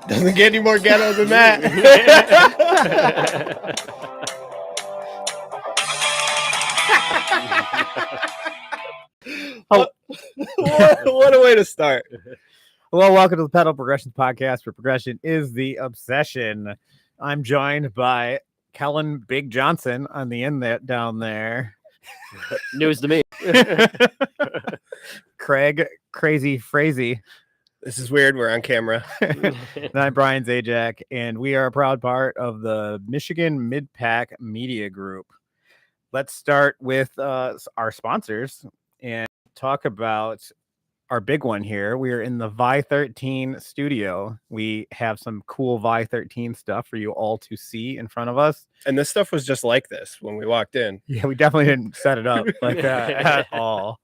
Doesn't get any more ghetto than that. What a way to start. Hello, welcome to the Pedal Progressions Podcast, where progression is the obsession. I'm joined by Kellen Big Johnson on the end down there. News to me. Craig Crazy Frazee. This is weird. We're on camera. And I'm Brian Zajac, and we are a proud part of the Michigan Mid-Pack Media Group. Let's start with our sponsors and talk about our big one here. We are in the Vi13 studio. We have some cool Vi13 stuff for you all to see in front of us. And this stuff was just like this when we walked in. Yeah, we definitely didn't set it up like that at all.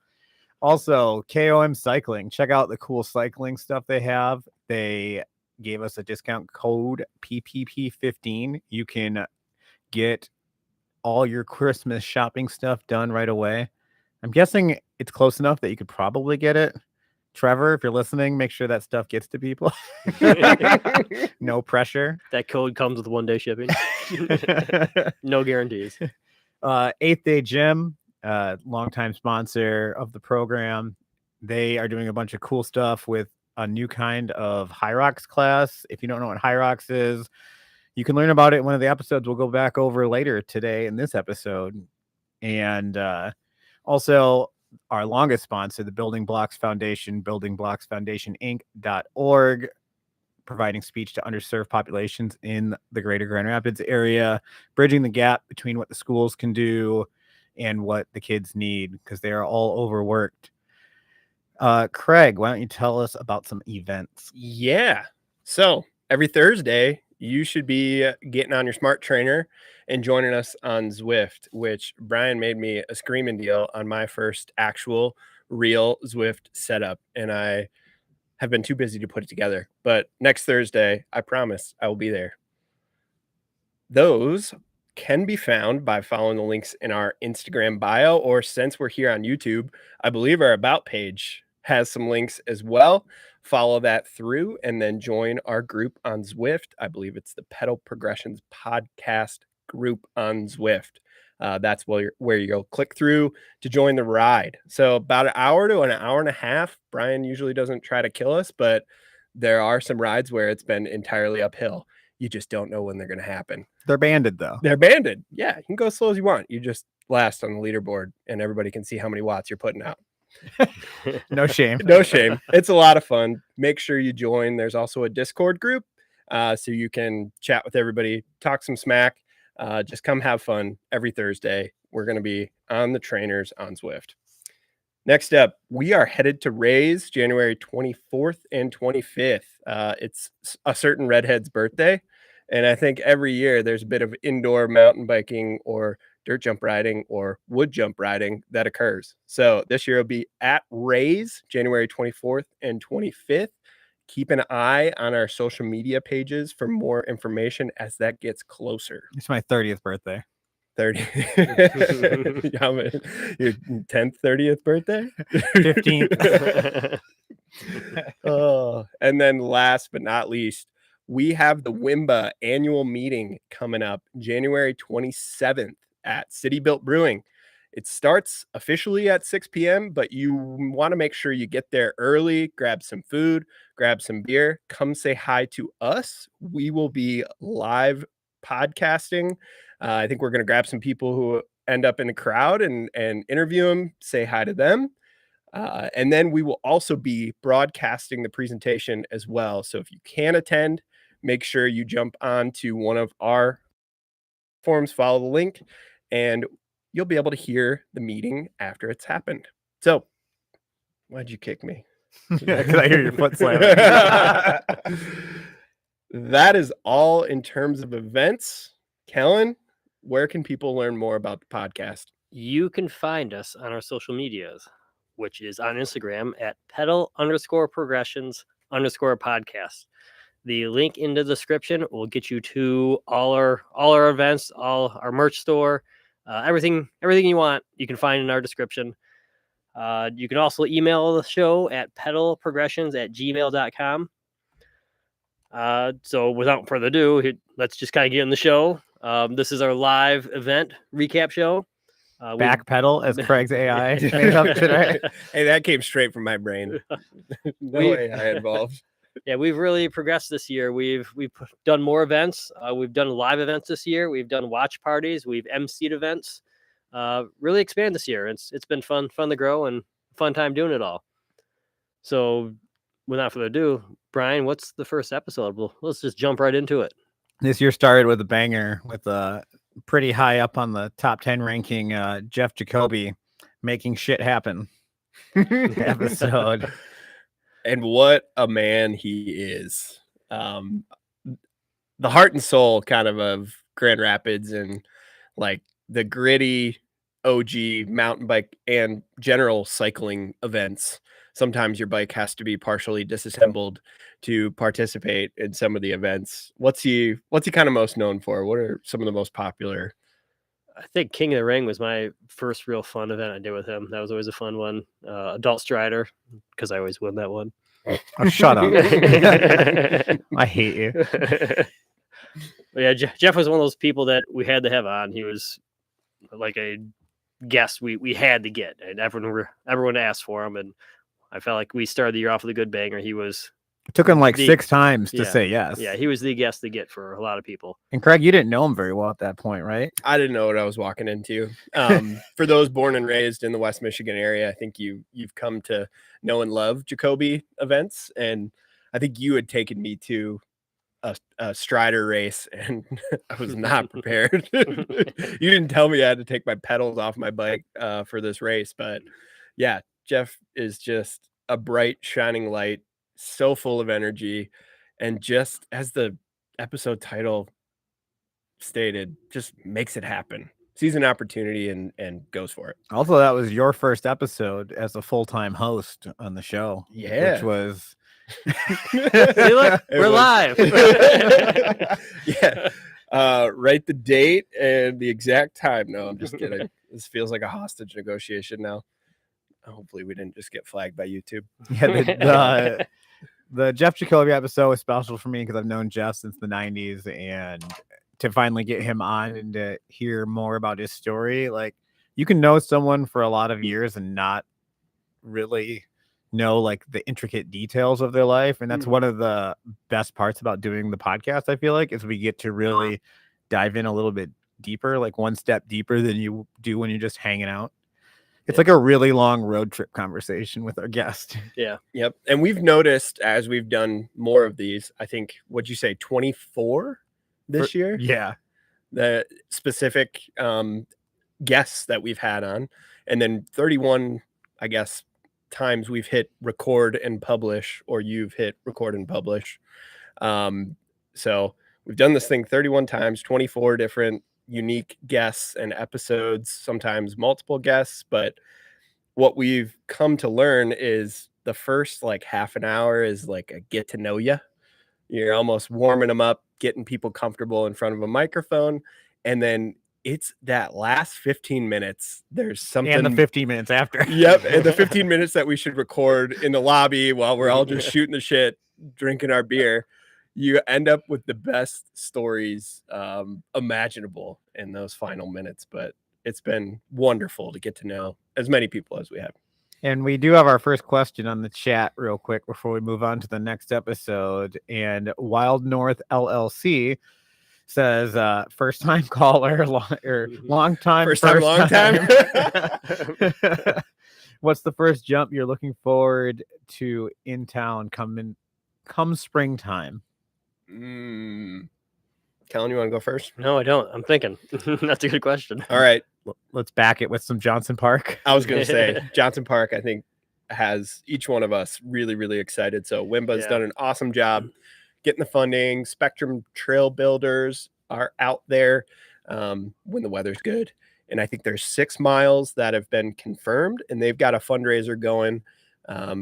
Also, KOM Cycling. Check out the cool cycling stuff they have. They gave us a discount code PPP15. You can get all your Christmas shopping stuff done right away. I'm guessing it's close enough that you could probably get it. Trevor, if you're listening, make sure that stuff gets to people. No pressure. That code comes with 1-day shipping. No guarantees. 8th Day Gym, longtime sponsor of the program. They are doing a bunch of cool stuff with a new kind of High Rocks class. If you don't know what High Rocks is, you can learn about it in one of the episodes we'll go back over later today in this episode. And also our longest sponsor, the Building Blocks Foundation, buildingblocksfoundationinc.org, providing speech to underserved populations in the greater Grand Rapids area, bridging the gap between what the schools can do and what the kids need, because they are all overworked. Craig, why don't you tell us about some events? Yeah. So every Thursday, you should be getting on your smart trainer and joining us on Zwift, which Brian made me a screaming deal on my first actual real Zwift setup. And I have been too busy to put it together. But next Thursday, I promise I will be there. Those can be found by following the links in our Instagram bio, or since we're here on YouTube, I believe our About page has some links as well. Follow that through and then join our group on Zwift. I believe it's the Pedal Progressions Podcast group on Zwift. That's where you'll click through to join the ride. So about an hour to an hour and a half. Brian usually doesn't try to kill us, but there are some rides where it's been entirely uphill. You just don't know when they're going to happen. They're banded, though. They're banded. Yeah, you can go as slow as you want. You just last on the leaderboard, and everybody can see how many watts you're putting out. No shame. No shame. It's a lot of fun. Make sure you join. There's also a Discord group, so you can chat with everybody, talk some smack. Just come have fun every Thursday. We're going to be on the trainers on Zwift. Next up, we are headed to Rays January 24th and 25th. It's a certain redhead's birthday. And I think every year there's a bit of indoor mountain biking or dirt jump riding or wood jump riding that occurs. So this year will be at Rays January 24th and 25th. Keep an eye on our social media pages for more information as that gets closer. It's my 30th birthday. 30. Your 10th, 30th birthday? 15th. Oh, and then last but not least, we have the WIMBA annual meeting coming up January 27th at City Built Brewing. It starts officially at 6 p.m., but you want to make sure you get there early, grab some food, grab some beer, come say hi to us. We will be live podcasting. I think we're going to grab some people who end up in the crowd and interview them, say hi to them. And then we will also be broadcasting the presentation as well. So if you can attend, make sure you jump on to one of our forums, follow the link, and you'll be able to hear the meeting after it's happened. So why'd you kick me? Yeah, because I hear your foot slamming. That is all in terms of events. Kellen, where can people learn more about the podcast? You can find us on our social medias, which is on Instagram at pedal_progressions_podcast. The link in the description will get you to all our events, all our merch store, everything you want. You can find in our description. You can also email the show at pedalprogressions@gmail.com. So without further ado, let's just kind of get in the show. This is our live event recap show. Backpedal, as Craig's AI made up today. Hey, that came straight from my brain. No AI involved. Yeah, we've really progressed this year. We've done more events. We've done live events this year. We've done watch parties. We've emceed events. Really expand this year. It's been fun to grow and fun time doing it all. So, without further ado, Brian, what's the first episode? Well, let's just jump right into it. This year started with a banger with pretty high up on the top 10 ranking Jeff Jacoby making shit happen episode. And what a man he is. The heart and soul kind of Grand Rapids and like the gritty OG mountain bike and general cycling events. Sometimes your bike has to be partially disassembled to participate in some of the events. What's he kind of most known for? What are some of the most popular? I think King of the Ring was my first real fun event I did with him. That was always a fun one. Adult Strider, because I always win that one. Oh, shut up. I hate you. But yeah, Jeff was one of those people that we had to have on. He was like a guest we had to get, and everyone asked for him, and I felt like we started the year off with a good banger. He was It took him like 6 times to say yes. Yeah, he was the guest to get for a lot of people. And Craig, you didn't know him very well at that point, right? I didn't know what I was walking into. For those born and raised in the West Michigan area, I think you've come to know and love Jacoby events, and I think you had taken me to a Strider race, and I was not prepared. You didn't tell me I had to take my pedals off my bike for this race, but yeah, Jeff is just a bright, shining light, so full of energy, and just as the episode title stated, just makes it happen. Sees an opportunity and goes for it. Also, that was your first episode as a full-time host on the show. Yeah. Which was See, look, we're live. Yeah. Write the date and the exact time. No, I'm just kidding. This feels like a hostage negotiation now. Hopefully we didn't just get flagged by YouTube. Yeah, the Jeff Jacoby episode was special for me because I've known Jeff since the 90s, and to finally get him on and to hear more about his story, like, you can know someone for a lot of years and not really know like the intricate details of their life, and that's one of the best parts about doing the podcast. I feel like is we get to really dive in a little bit deeper, like one step deeper than you do when you're just hanging out. It's like a really long road trip conversation with our guest. Yeah. Yep. And we've noticed as we've done more of these, I think, what'd you say, 24 this year? Yeah. The specific guests that we've had on, and then 31, I guess, times we've hit record and publish, or you've hit record and publish. So we've done this thing 31 times, 24 different unique guests and episodes, sometimes multiple guests. But what we've come to learn is the first like half an hour is like a get to know you. You're almost warming them up, getting people comfortable in front of a microphone, and then it's that last 15 minutes. There's something, and the 15 minutes after. Yep, and the 15 minutes that we should record in the lobby while we're all just shooting the shit, drinking our beer. You end up with the best stories imaginable in those final minutes. But it's been wonderful to get to know as many people as we have. And we do have our first question on the chat real quick before we move on to the next episode. And Wild North LLC says, first time caller, long time. First time, long time. What's the first jump you're looking forward to in town come springtime? Kellen, you want to go first? No, I don't. I'm thinking. That's a good question. All right. Let's back it with some Johnson Park. I was going to say Johnson Park, I think, has each one of us really, really excited. So Wimba's done an awesome job getting the funding. Spectrum Trail Builders are out there when the weather's good. And I think there's 6 miles that have been confirmed, and they've got a fundraiser going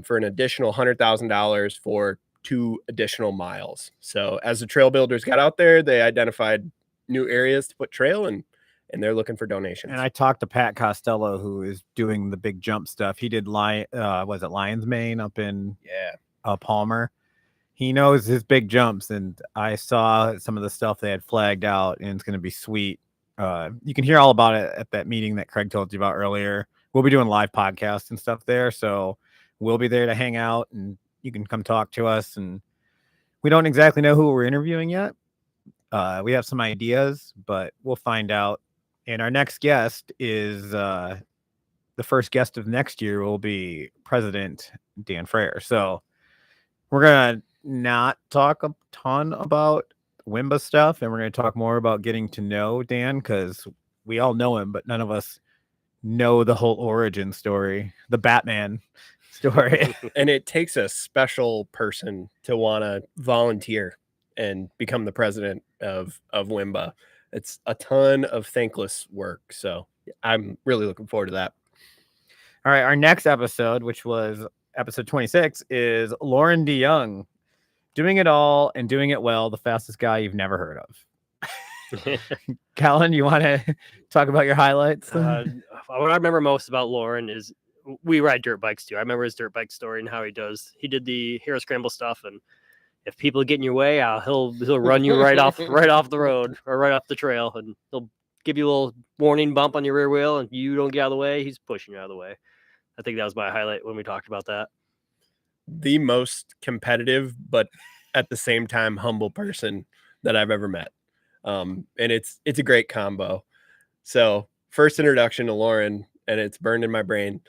for an additional $100,000 for 2 additional miles. So as the trail builders got out there, they identified new areas to put trail, and they're looking for donations. And I talked to Pat Costello, who is doing the big jump stuff. He did Lion's Mane up in Palmer. he knows his big jumps, and I saw some of the stuff they had flagged out, and it's going to be sweet. You can hear all about it at that meeting that Craig told you about earlier. We'll be doing live podcasts and stuff there, so we'll be there to hang out, and you can come talk to us. And we don't exactly know who we're interviewing yet. We have some ideas, but we'll find out. And our next guest is the first guest of next year will be President Dan Frere. So we're going to not talk a ton about Wimba stuff, and we're going to talk more about getting to know Dan, because we all know him, but none of us know the whole origin story, the Batman story. And it takes a special person to want to volunteer and become the president of Wimba. It's a ton of thankless work. So I'm really looking forward to that. All right. Our next episode, which was episode 26, is Lauren DeYoung. Doing it all and doing it well, the fastest guy you've never heard of. Callan, you want to talk about your highlights? What I remember most about Lauren is we ride dirt bikes too. I remember his dirt bike story and how he did the hero scramble stuff, and if people get in your way, he'll run you right off the road or right off the trail, and he'll give you a little warning bump on your rear wheel, and you don't get out of the way, he's pushing you out of the way. I think that was my highlight when we talked about that. The most competitive, but at the same time humble person that I've ever met. And it's a great combo. So first introduction to Lauren, and it's burned in my brain.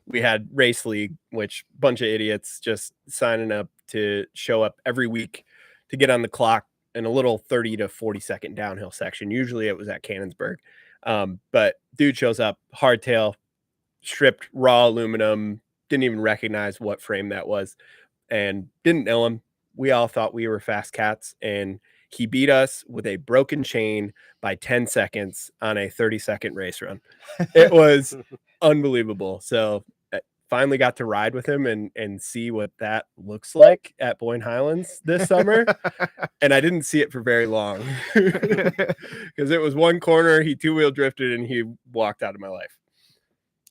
We had Race League, which bunch of idiots just signing up to show up every week to get on the clock in a little 30 to 40 second downhill section. Usually it was at Cannonsburg. But dude shows up, hardtail, stripped raw aluminum, didn't even recognize what frame that was, and didn't know him. We all thought we were fast cats, and he beat us with a broken chain by 10 seconds on a 30-second race run. It was unbelievable. So I finally got to ride with him and see what that looks like at Boyne Highlands this summer. And I didn't see it for very long because it was one corner, he two-wheel drifted, and he walked out of my life.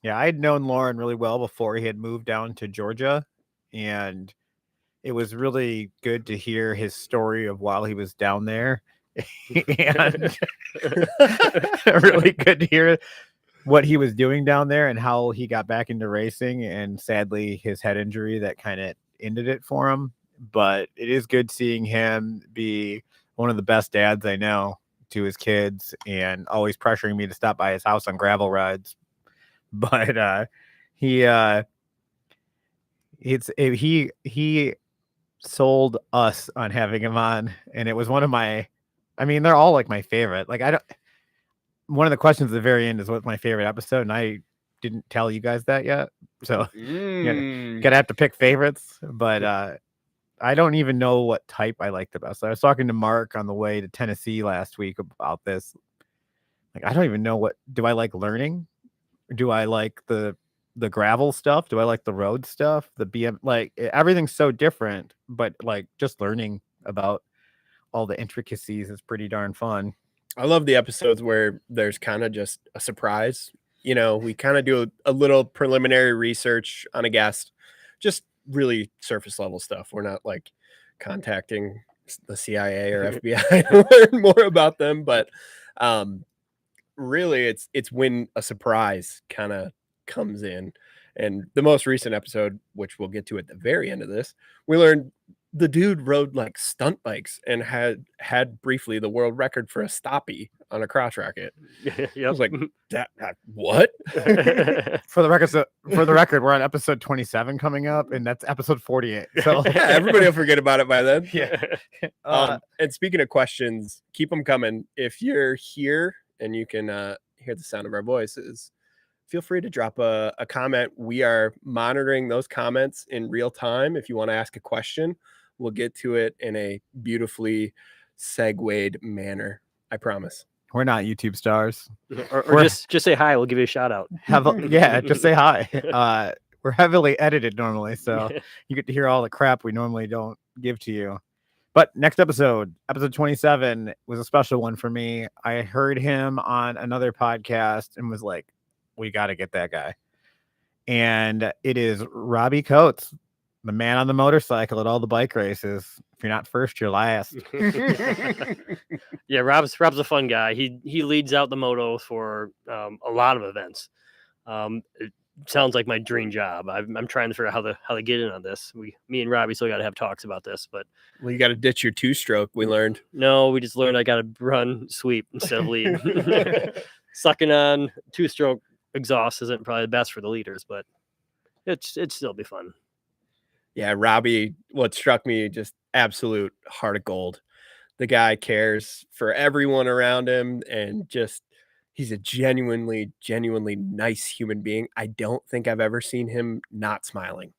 Yeah, I had known Lauren really well before he had moved down to Georgia, and it was really good to hear his story of while he was down there, and really good to hear what he was doing down there and how he got back into racing, and sadly his head injury that kind of ended it for him. But it is good seeing him be one of the best dads I know to his kids, and always pressuring me to stop by his house on gravel rides. But he sold us on having him on, and it was one of my, I mean, they're all like my favorite. Like one of the questions at the very end is what's my favorite episode, and I didn't tell you guys that yet, so gonna have to pick favorites. But I don't even know what type I like the best. I was talking to Mark on the way to Tennessee last week about this. Like, I don't even know, what do I like learning? Do I like the gravel stuff? Do I like the road stuff? The BM, like everything's so different, but like just learning about all the intricacies is pretty darn fun. I love the episodes where there's kind of just a surprise. You know, we kind of do a little preliminary research on a guest, just really surface level stuff. We're not like contacting the CIA or FBI to learn more about them, but really it's when a surprise kind of comes in. And the most recent episode, which we'll get to at the very end of this, we learned the dude rode like stunt bikes and had briefly the world record for a stoppie on a crotch rocket. Yep. I was like, that what? For the record, we're on episode 27 coming up, and that's episode 48. So Yeah, everybody will forget about it by then. yeah. And speaking of questions, keep them coming. If you're here and you can hear the sound of our voices, feel free to drop a comment. We are monitoring those comments in real time. If you want to ask a question, we'll get to it in a beautifully segued manner. I promise. We're not YouTube stars. or just say hi. We'll give you a shout out. Just say hi. We're heavily edited normally, so you get to hear all the crap we normally don't give to you. But next episode 27, was a special one for me. I heard him on another podcast and was like, we got to get that guy. And it is Robbie Coates. the man on the motorcycle at all the bike races. If you're not first, you're last. Yeah, Rob's a fun guy. He leads out the moto for a lot of events. It sounds like my dream job. I'm trying to figure out how to get in on this. Me and Robbie still got to have talks about this, but Well, you got to ditch your 2-stroke. We learned. no, we just learned I got to run sweep instead of lead. Sucking on 2-stroke exhaust isn't probably the best for the leaders, but it'd still be fun. Yeah, Robbie, what struck me, just absolute heart of gold. The guy cares for everyone around him, and just he's a genuinely nice human being. I don't think I've ever seen him not smiling.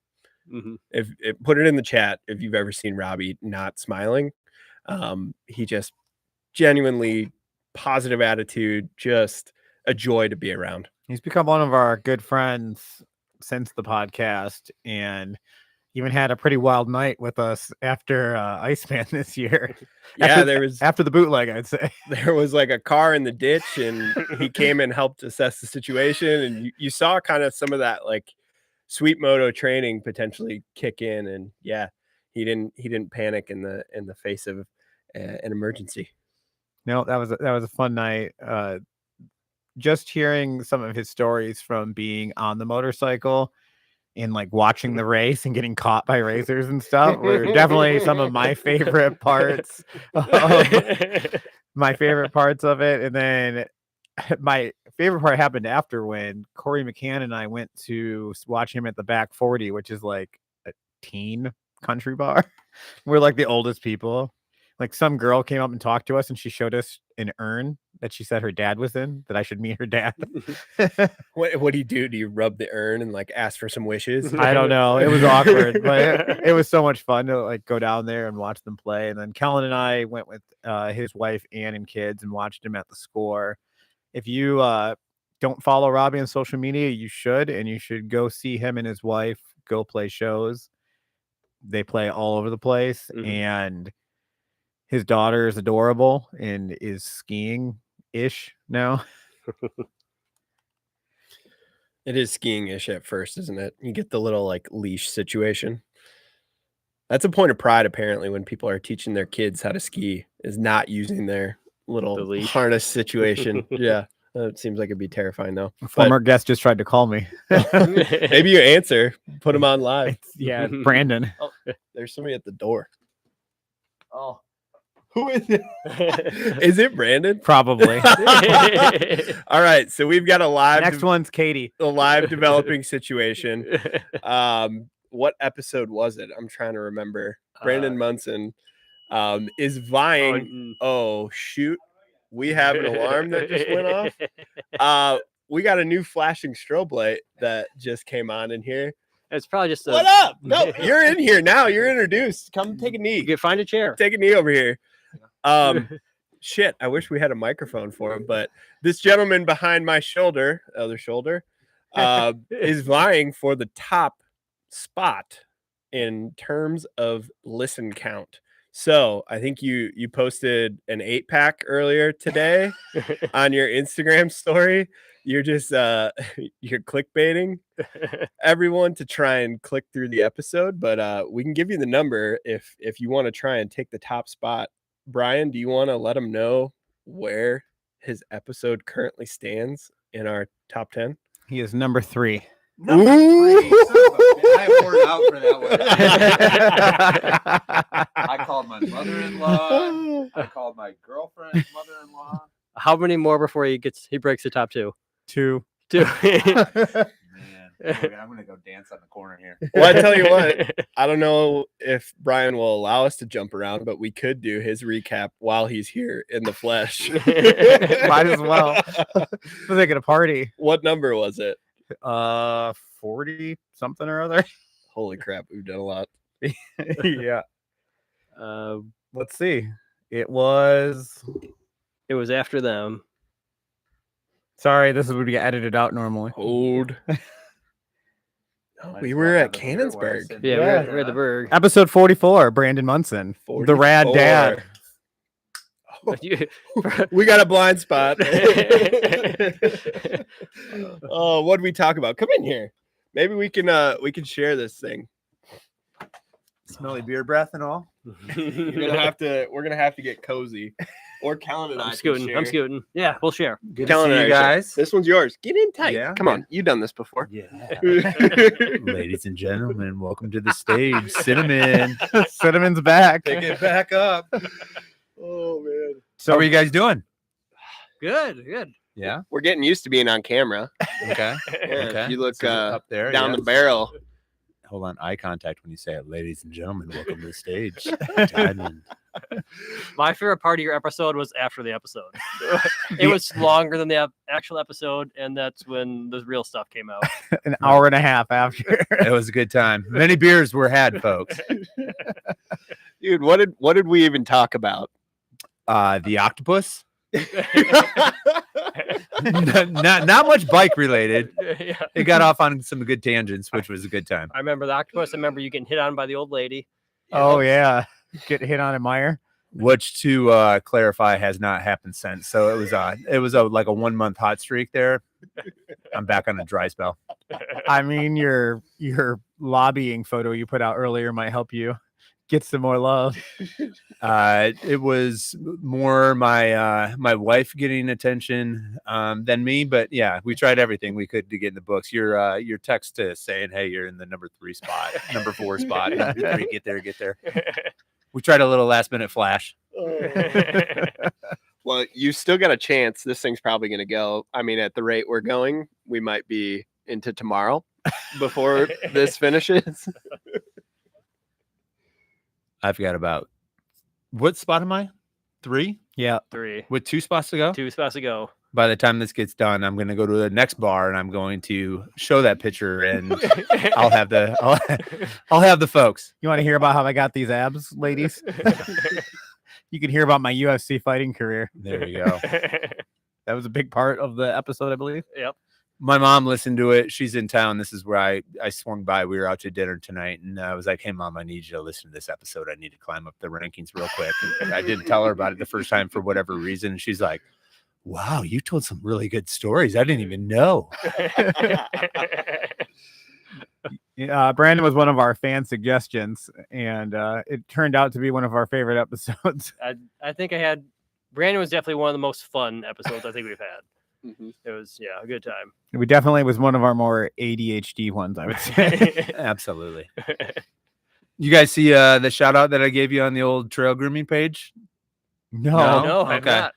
Mm-hmm. If put it in the chat if you've ever seen Robbie not smiling. He just genuinely positive attitude, just a joy to be around. He's become one of our good friends since the podcast, and even had a pretty wild night with us after Iceman this year. Yeah, after the bootleg, I'd say. There was like a car in the ditch, and he came and helped assess the situation, and you saw kind of some of that like sweet moto training potentially kick in, and yeah, he didn't panic in the face of an emergency. No, that was a fun night. Just hearing some of his stories from being on the motorcycle and like watching the race and getting caught by racers and stuff were definitely some of my favorite parts. My favorite parts of it. And then my favorite part happened after, when Corey McCann and I went to watch him at the Back 40, which is like a teen country bar. We're like the oldest people. Like some girl came up and talked to us, and she showed us an urn that she said her dad was in, that I should meet her dad. What do you do? Do you rub the urn and like ask for some wishes? I don't know. It was awkward, but it was so much fun to like go down there and watch them play. And then Kellen and I went with his wife Ann and kids and watched him at the Score. If you don't follow Robbie on social media, you should, and you should go see him and his wife go play shows. They play all over the place, and his daughter is adorable and is skiing-ish now. It is skiing-ish at first, isn't it? You get the little like leash situation. That's a point of pride, apparently, when people are teaching their kids how to ski, is not using their little harness situation. Yeah, it seems like it'd be terrifying, though. A former guest just tried to call me. Maybe you answer. Put him on live. Yeah, Brandon. Oh, there's somebody at the door. Oh. Who is it? Is it Brandon? Probably. All right, so we've got a live. Next one's Katie. A live developing situation. What episode was it? I'm trying to remember. Brandon Munson is vying. Oh shoot, we have an alarm that just went off. We got a new flashing strobe light that just came on in here. It's probably just what up? No, you're in here now. You're introduced. Come take a knee. Find a chair. Take a knee over here. Shit, I wish we had a microphone for him, but this gentleman behind my other shoulder, is vying for the top spot in terms of listen count. So I think you posted an 8-pack earlier today on your Instagram story. You're just you're clickbaiting everyone to try and click through the episode, but we can give you the number if you want to try and take the top spot. Brian, do you want to let him know where his episode currently stands in our top 10? He is number 3. Number 3. I poured out for that one. I called my mother-in-law. I called my girlfriend's mother-in-law. How many more before he breaks the top 2? 2. Man, I'm gonna go dance on the corner here. Well, I tell you what, I don't know if Brian will allow us to jump around, but we could do his recap while he's here in the flesh. Might as well. We're making a party. What number was it? 40 something or other. Holy crap, we've done a lot. Yeah. Let's see. It was after them. Sorry, this would be edited out normally. Hold. We were at Cannonsburg. Yeah, we're at the Berg. Episode 44, Brandon Munson. 44. The Rad Dad. Oh, we got a blind spot. Oh, what did we talk about? Come in here. Maybe we can share this thing. Smelly beer breath and all. We're gonna have to get cozy. Or Callan and I I'm can scooting. share. I'm scooting. Yeah, we'll share. Good Callan to and see I you share. guys. This one's yours. Get in tight. Yeah. Come on. You've done this before. Yeah. Ladies and gentlemen, welcome to the stage. Cinnamon. Cinnamon's back. Pick it back up. Oh man. So, what are you guys doing? Good. Yeah. We're getting used to being on camera. Okay. Yeah, Okay. If you look So up there down yeah. the barrel. Hold on, eye contact when you say it. Ladies and gentlemen, welcome to the stage. Diamond. My favorite part of your episode was after the episode. It was longer than the actual episode, and that's when the real stuff came out. An hour and a half after. It was a good time. Many beers were had, folks. Dude, what did we even talk about? The octopus. not much bike related. Yeah. It got off on some good tangents, which was a good time. I remember the octopus. I remember you getting hit on by the old lady. Oh yeah, get hit on a mire. Which, to clarify, has not happened since. So it was like a 1 month hot streak there. I'm back on a dry spell. I mean, your lobbying photo you put out earlier might help you get some more love. It was more my wife getting attention than me, but yeah, we tried everything we could to get in the books. Your text to saying, hey, you're in the number 3 spot, number 4 spot, number 3, get there. We tried a little last minute flash. Well, you still got a chance. This thing's probably going to go. I mean, at the rate we're going, we might be into tomorrow before this finishes. I've got about what spot am I? 3? Yeah. 3. With 2 spots to go? 2 spots to go. By the time this gets done, I'm going to go to the next bar and I'm going to show that picture and I'll have the folks. You want to hear about how I got these abs, ladies? You can hear about my UFC fighting career. There you go. That was a big part of the episode, I believe. Yep. My mom listened to it. She's in town. This is where I swung by. We were out to dinner tonight, and I was like, hey, Mom, I need you to listen to this episode. I need to climb up the rankings real quick. And I didn't tell her about it the first time for whatever reason. She's like, wow, you told some really good stories. I didn't even know. Brandon was one of our fan suggestions, and it turned out to be one of our favorite episodes. I think Brandon was definitely one of the most fun episodes I think we've had. Mm-hmm. It was, a good time. We definitely was one of our more ADHD ones, I would say. Absolutely. You guys see the shout out that I gave you on the old trail grooming page? No, okay.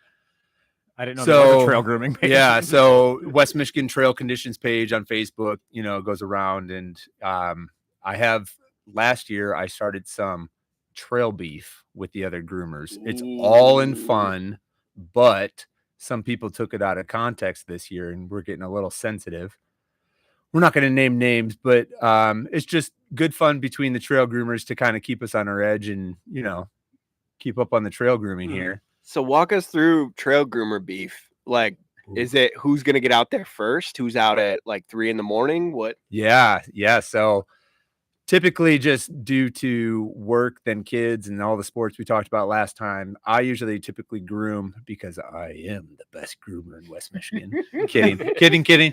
I didn't know there was a trail grooming page. Yeah, so West Michigan Trail Conditions page on Facebook, goes around, and I have last year I started some trail beef with the other groomers. It's all in fun, but some people took it out of context this year, and we're getting a little sensitive. We're not going to name names, but it's just good fun between the trail groomers to kind of keep us on our edge and, keep up on the trail grooming here. So walk us through trail groomer beef. Like, is it who's going to get out there first? Who's out at like 3 a.m? What? Yeah. So typically, just due to work, then kids, and all the sports we talked about last time, I usually typically groom because I am the best groomer in West Michigan. Kidding.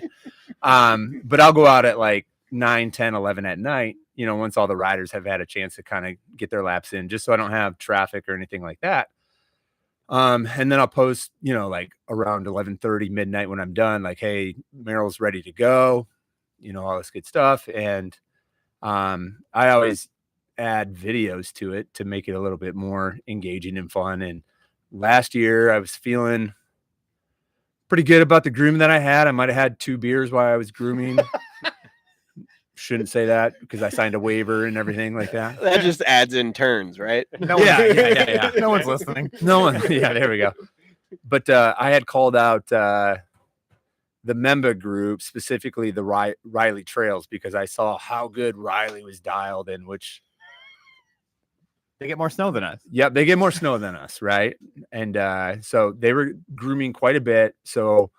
But I'll go out at like 9, 10, 11 at night, once all the riders have had a chance to kind of get their laps in, just so I don't have traffic or anything like that. And then I'll post, like around 11:30 midnight when I'm done, like, hey, Merrill's ready to go, all this good stuff. And I always add videos to it to make it a little bit more engaging and fun. And last year I was feeling pretty good about the grooming that I had. I might have had 2 beers while I was grooming. Shouldn't say that because I signed a waiver and everything like that. That just adds in turns, right? Yeah. No one's listening. No one. Yeah, there we go. But I had called out the member group, specifically the Riley Trails, because I saw how good Riley was dialed in, which they get more snow than us. Yep, they get more snow than us, right? And so they were grooming quite a bit. So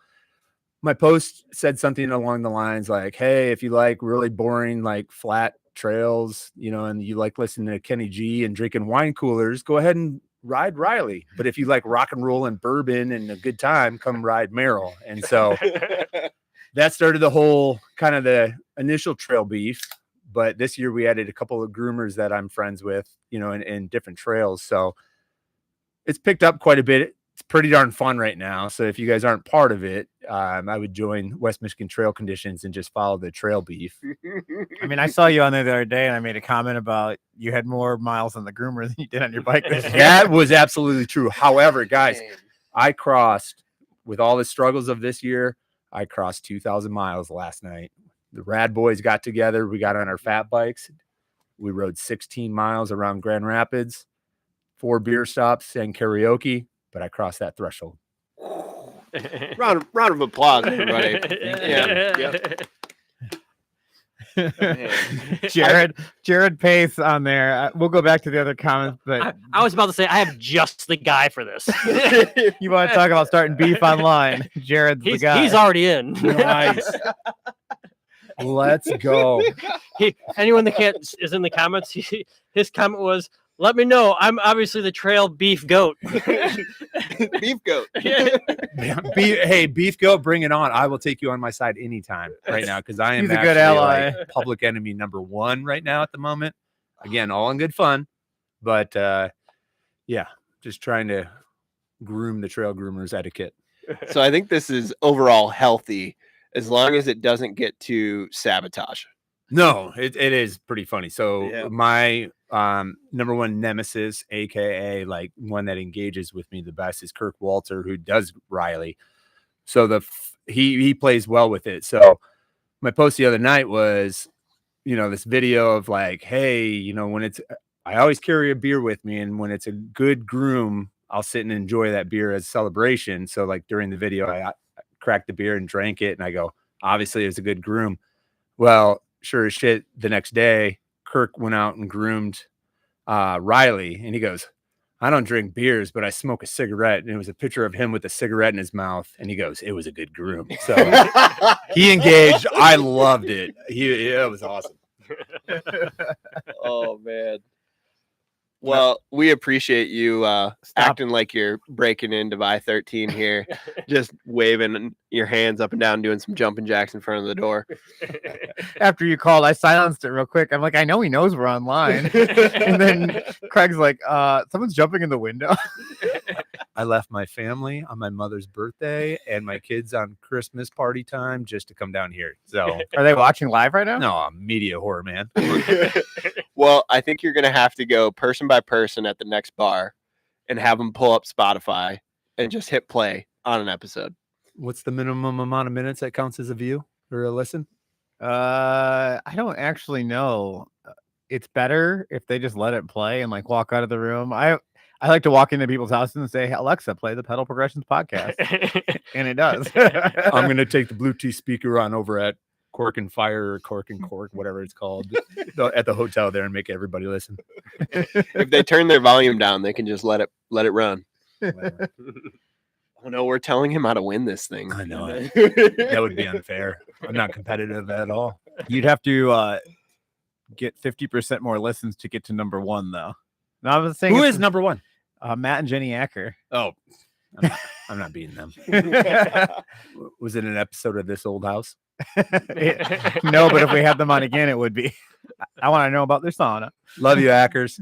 my post said something along the lines like, hey, if you like really boring, like flat trails, and you like listening to Kenny G and drinking wine coolers, go ahead and ride Riley. But if you like rock and roll and bourbon and a good time, come ride Merrill. And so that started the whole kind of the initial trail beef. But this year we added a couple of groomers that I'm friends with, in different trails. So it's picked up quite a bit. It's pretty darn fun right now. So if you guys aren't part of it, I would join West Michigan Trail Conditions and just follow the trail beef. I mean, I saw you on there the other day and I made a comment about you had more miles on the groomer than you did on your bike this year. That was absolutely true. However, guys, I crossed, with all the struggles of this year, I crossed 2,000 miles last night. The Rad Boys got together. We got on our fat bikes. We rode 16 miles around Grand Rapids, 4 beer stops and karaoke, but I crossed that threshold. Round of applause, everybody. Jared Pace on there. We'll go back to the other comments, but I was about to say I have just the guy for this. You want to talk about starting beef online? Jared's the guy. He's already in. Nice. Let's go. Anyone that is in the comments, his comment was, "Let me know. I'm obviously the trail beef goat." Beef goat. Hey, beef goat, bring it on. I will take you on my side anytime right now, because I am He's a good ally. Like public enemy number 1 right now at the moment. Again, all in good fun, but just trying to groom the trail groomers etiquette. So I think this is overall healthy, as long as it doesn't get to sabotage. No, it is pretty funny. So my number 1 nemesis, aka like one that engages with me the best, is Kirk Walter, who does Riley. So he plays well with it. So my post the other night was, this video of like, hey, I always carry a beer with me, and when it's a good groom, I'll sit and enjoy that beer as a celebration. So like during the video, I cracked the beer and drank it, and I go, obviously it's a good groom. Well, sure as shit, the next day, Kirk went out and groomed Riley, and he goes, I don't drink beers, but I smoke a cigarette. And it was a picture of him with a cigarette in his mouth, and he goes, it was a good groom. So he engaged. I loved it. It was awesome. Oh, man. Well, we appreciate you acting like you're breaking into I-13 here, just waving your hands up and down, doing some jumping jacks in front of the door. After you called, I silenced it real quick. I'm like, I know he knows we're online. And then Craig's like, someone's jumping in the window. I left my family on my mother's birthday and my kids on Christmas party time just to come down here. So are they watching live right now? No, media horror, man. Well, I think you're going to have to go person by person at the next bar and have them pull up Spotify and just hit play on an episode. What's the minimum amount of minutes that counts as a view or a listen? I don't actually know. It's better if they just let it play and like walk out of the room. I like to walk into people's houses and say, Alexa, play the Pedal Progressions podcast. And it does. I'm going to take the Bluetooth speaker on over at Cork and Fire or Cork and Cork, whatever it's called, at the hotel there and make everybody listen. If they turn their volume down, they can just let it run. Oh no, we're telling him how to win this thing. I know it. That would be unfair. I'm not competitive at all. You'd have to get 50% more listens to get to number 1, though. No, I was saying, who is number 1? Matt and Jenny Acker. Oh, I'm not beating them. Was it an episode of This Old House? No, but if we had them on again, it would be. I want to know about their sauna. Love you, Ackers.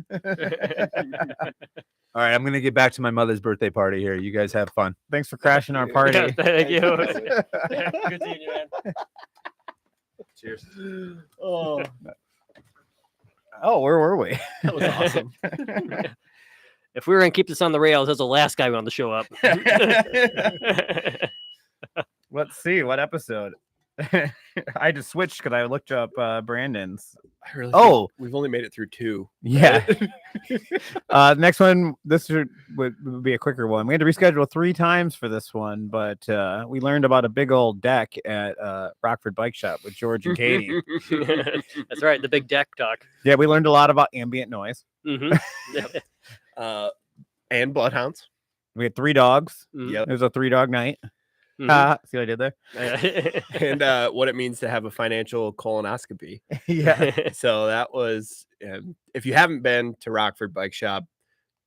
All right, I'm going to get back to my mother's birthday party here. You guys have fun. Thanks for crashing our party. Yeah, thank you. Good seeing you, man. Cheers. Oh, where were we? That was awesome. If we were going to keep this on the rails, that's the last guy we wanted to show up. Let's see. What episode? I just switched because I looked up Brandon's. I really think we've only made it through 2. Yeah. Next one, this would be a quicker one. We had to reschedule 3 times for this one, but we learned about a big old deck at Rockford Bike Shop with George and Katie. That's right, the big deck talk. Yeah, we learned a lot about ambient noise. And bloodhounds. We had 3 dogs. Yep. It was a 3-dog night. See what I did there? And what it means to have a financial colonoscopy. Yeah. So that was, if you haven't been to Rockford Bike Shop,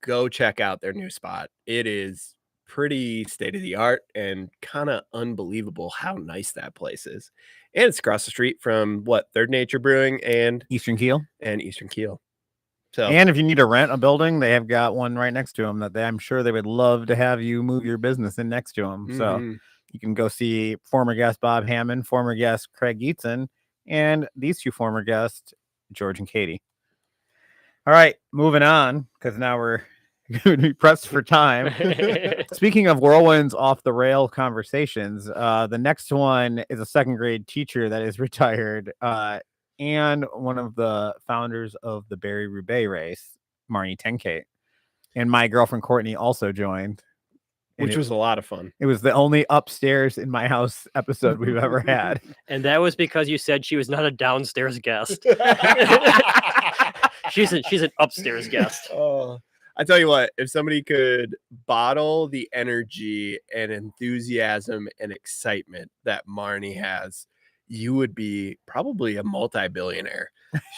go check out their new spot. It is pretty state of the art and kind of unbelievable how nice that place is. And it's across the street from Third Nature Brewing and Eastern Keel. Eastern Keel. So, And if you need to rent a building, they have got one right next to them that I'm sure they would love to have you move your business in next to them. So you can go see former guest Bob Hammond, former guest Craig Eatson, and these two former guests, George and Katie. All right, moving on, because now we're going to be pressed for time. Speaking of whirlwinds off the rail conversations, the next one is a second grade teacher that is retired and one of the founders of the Barry Roubaix race, Marnie Tenkate. And my girlfriend Courtney also joined. Which was a lot of fun. It was the only upstairs in my house episode we've ever had. And that was because you said she was not a downstairs guest. She's an upstairs guest. Oh, I tell you what, if somebody could bottle the energy and enthusiasm and excitement that Marnie has, you would be probably a multi-billionaire.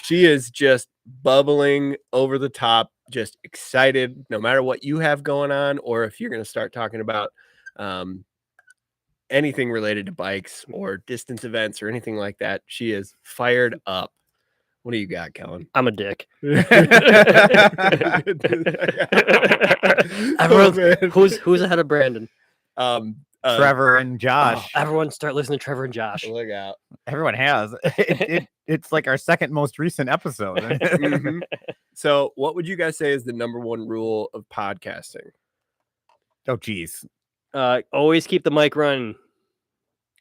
She is just bubbling over the top, just excited no matter what you have going on, or if you're going to start talking about anything related to bikes or distance events or anything like that. She is fired up. What do you got, Kellen? I'm a dick. Everyone, Who's ahead of Brandon? Trevor and Josh. Everyone start listening to Trevor and Josh. Look out. Everyone has. It's like our second most recent episode. Mhm. So what would you guys say is the number one rule of podcasting? Oh, geez. Always keep the mic running.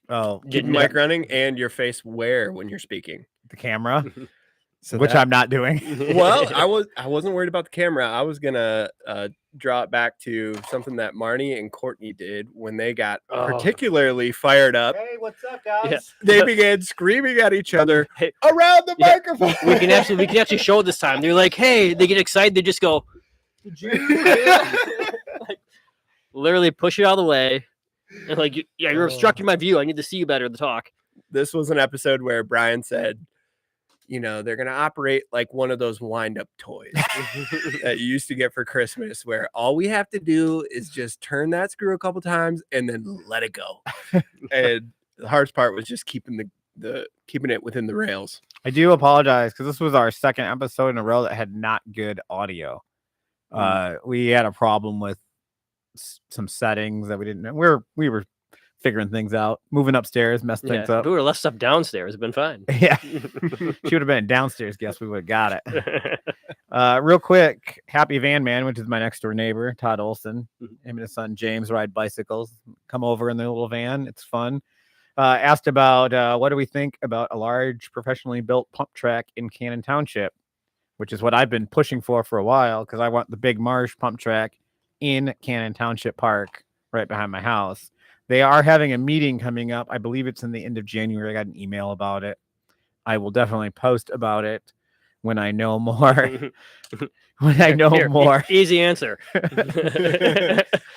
Oh, Keep the mic running and your face where when you're speaking. the camera, So which I'm not doing. Well, I wasn't worried about the camera. I was gonna draw it back to something that Marnie and Courtney did when they got particularly fired up. Hey, what's up, guys? Yeah. They began screaming at each other Hey, around the yeah, microphone. we can actually show it this time. They're like, hey, they get excited. They just go, did you? Like, literally push it out of the way. And like, you're obstructing my view. I need to see you better to talk. This was an episode where Brian said, you know, they're going to operate like one of those wind-up toys that you used to get for Christmas, where all we have to do is just turn that screw a couple times and then let it go. And the hardest part was just keeping keeping it within the rails. I do apologize because this was our second episode in a row that had not good audio. We had a problem with some settings that we didn't know. We were figuring things out, moving upstairs, messed things up. If we would have left stuff downstairs, it'd been fine. Yeah. She would have been a downstairs guest. We would have got it. Real quick, Happy Van Man, which is my next door neighbor, Todd Olson. Him and his son James ride bicycles. Come over in their little van. It's fun. Asked about what do we think about a large professionally built pump track in Cannon Township, which is what I've been pushing for a while because I want the Big Marsh pump track in Cannon Township Park right behind my house. They are having a meeting coming up. I believe it's in the end of January. I got an email about it. I will definitely post about it when I know more. More. Easy answer.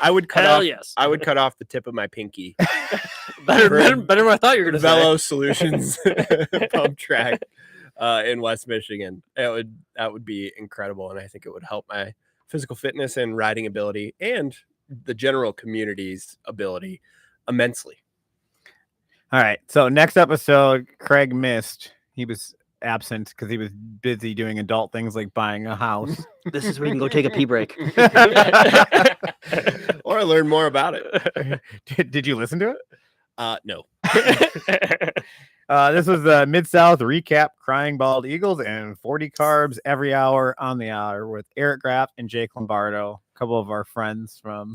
I would cut Hell off. yes. I would cut off the tip of my pinky. better than what I thought you were going to say. Velo Solutions pump track in West Michigan. That would be incredible, and I think it would help my physical fitness and riding ability and the general community's ability immensely. All right. So next episode, Craig missed. He was absent because he was busy doing adult things like buying a house. This is where you can go take a pee break. Or learn more about it. Did you listen to it? No. This was the Mid-South recap, Crying Bald Eagles and 40 Carbs every hour on the hour with Eric Graff and Jake Lombardo, a couple of our friends from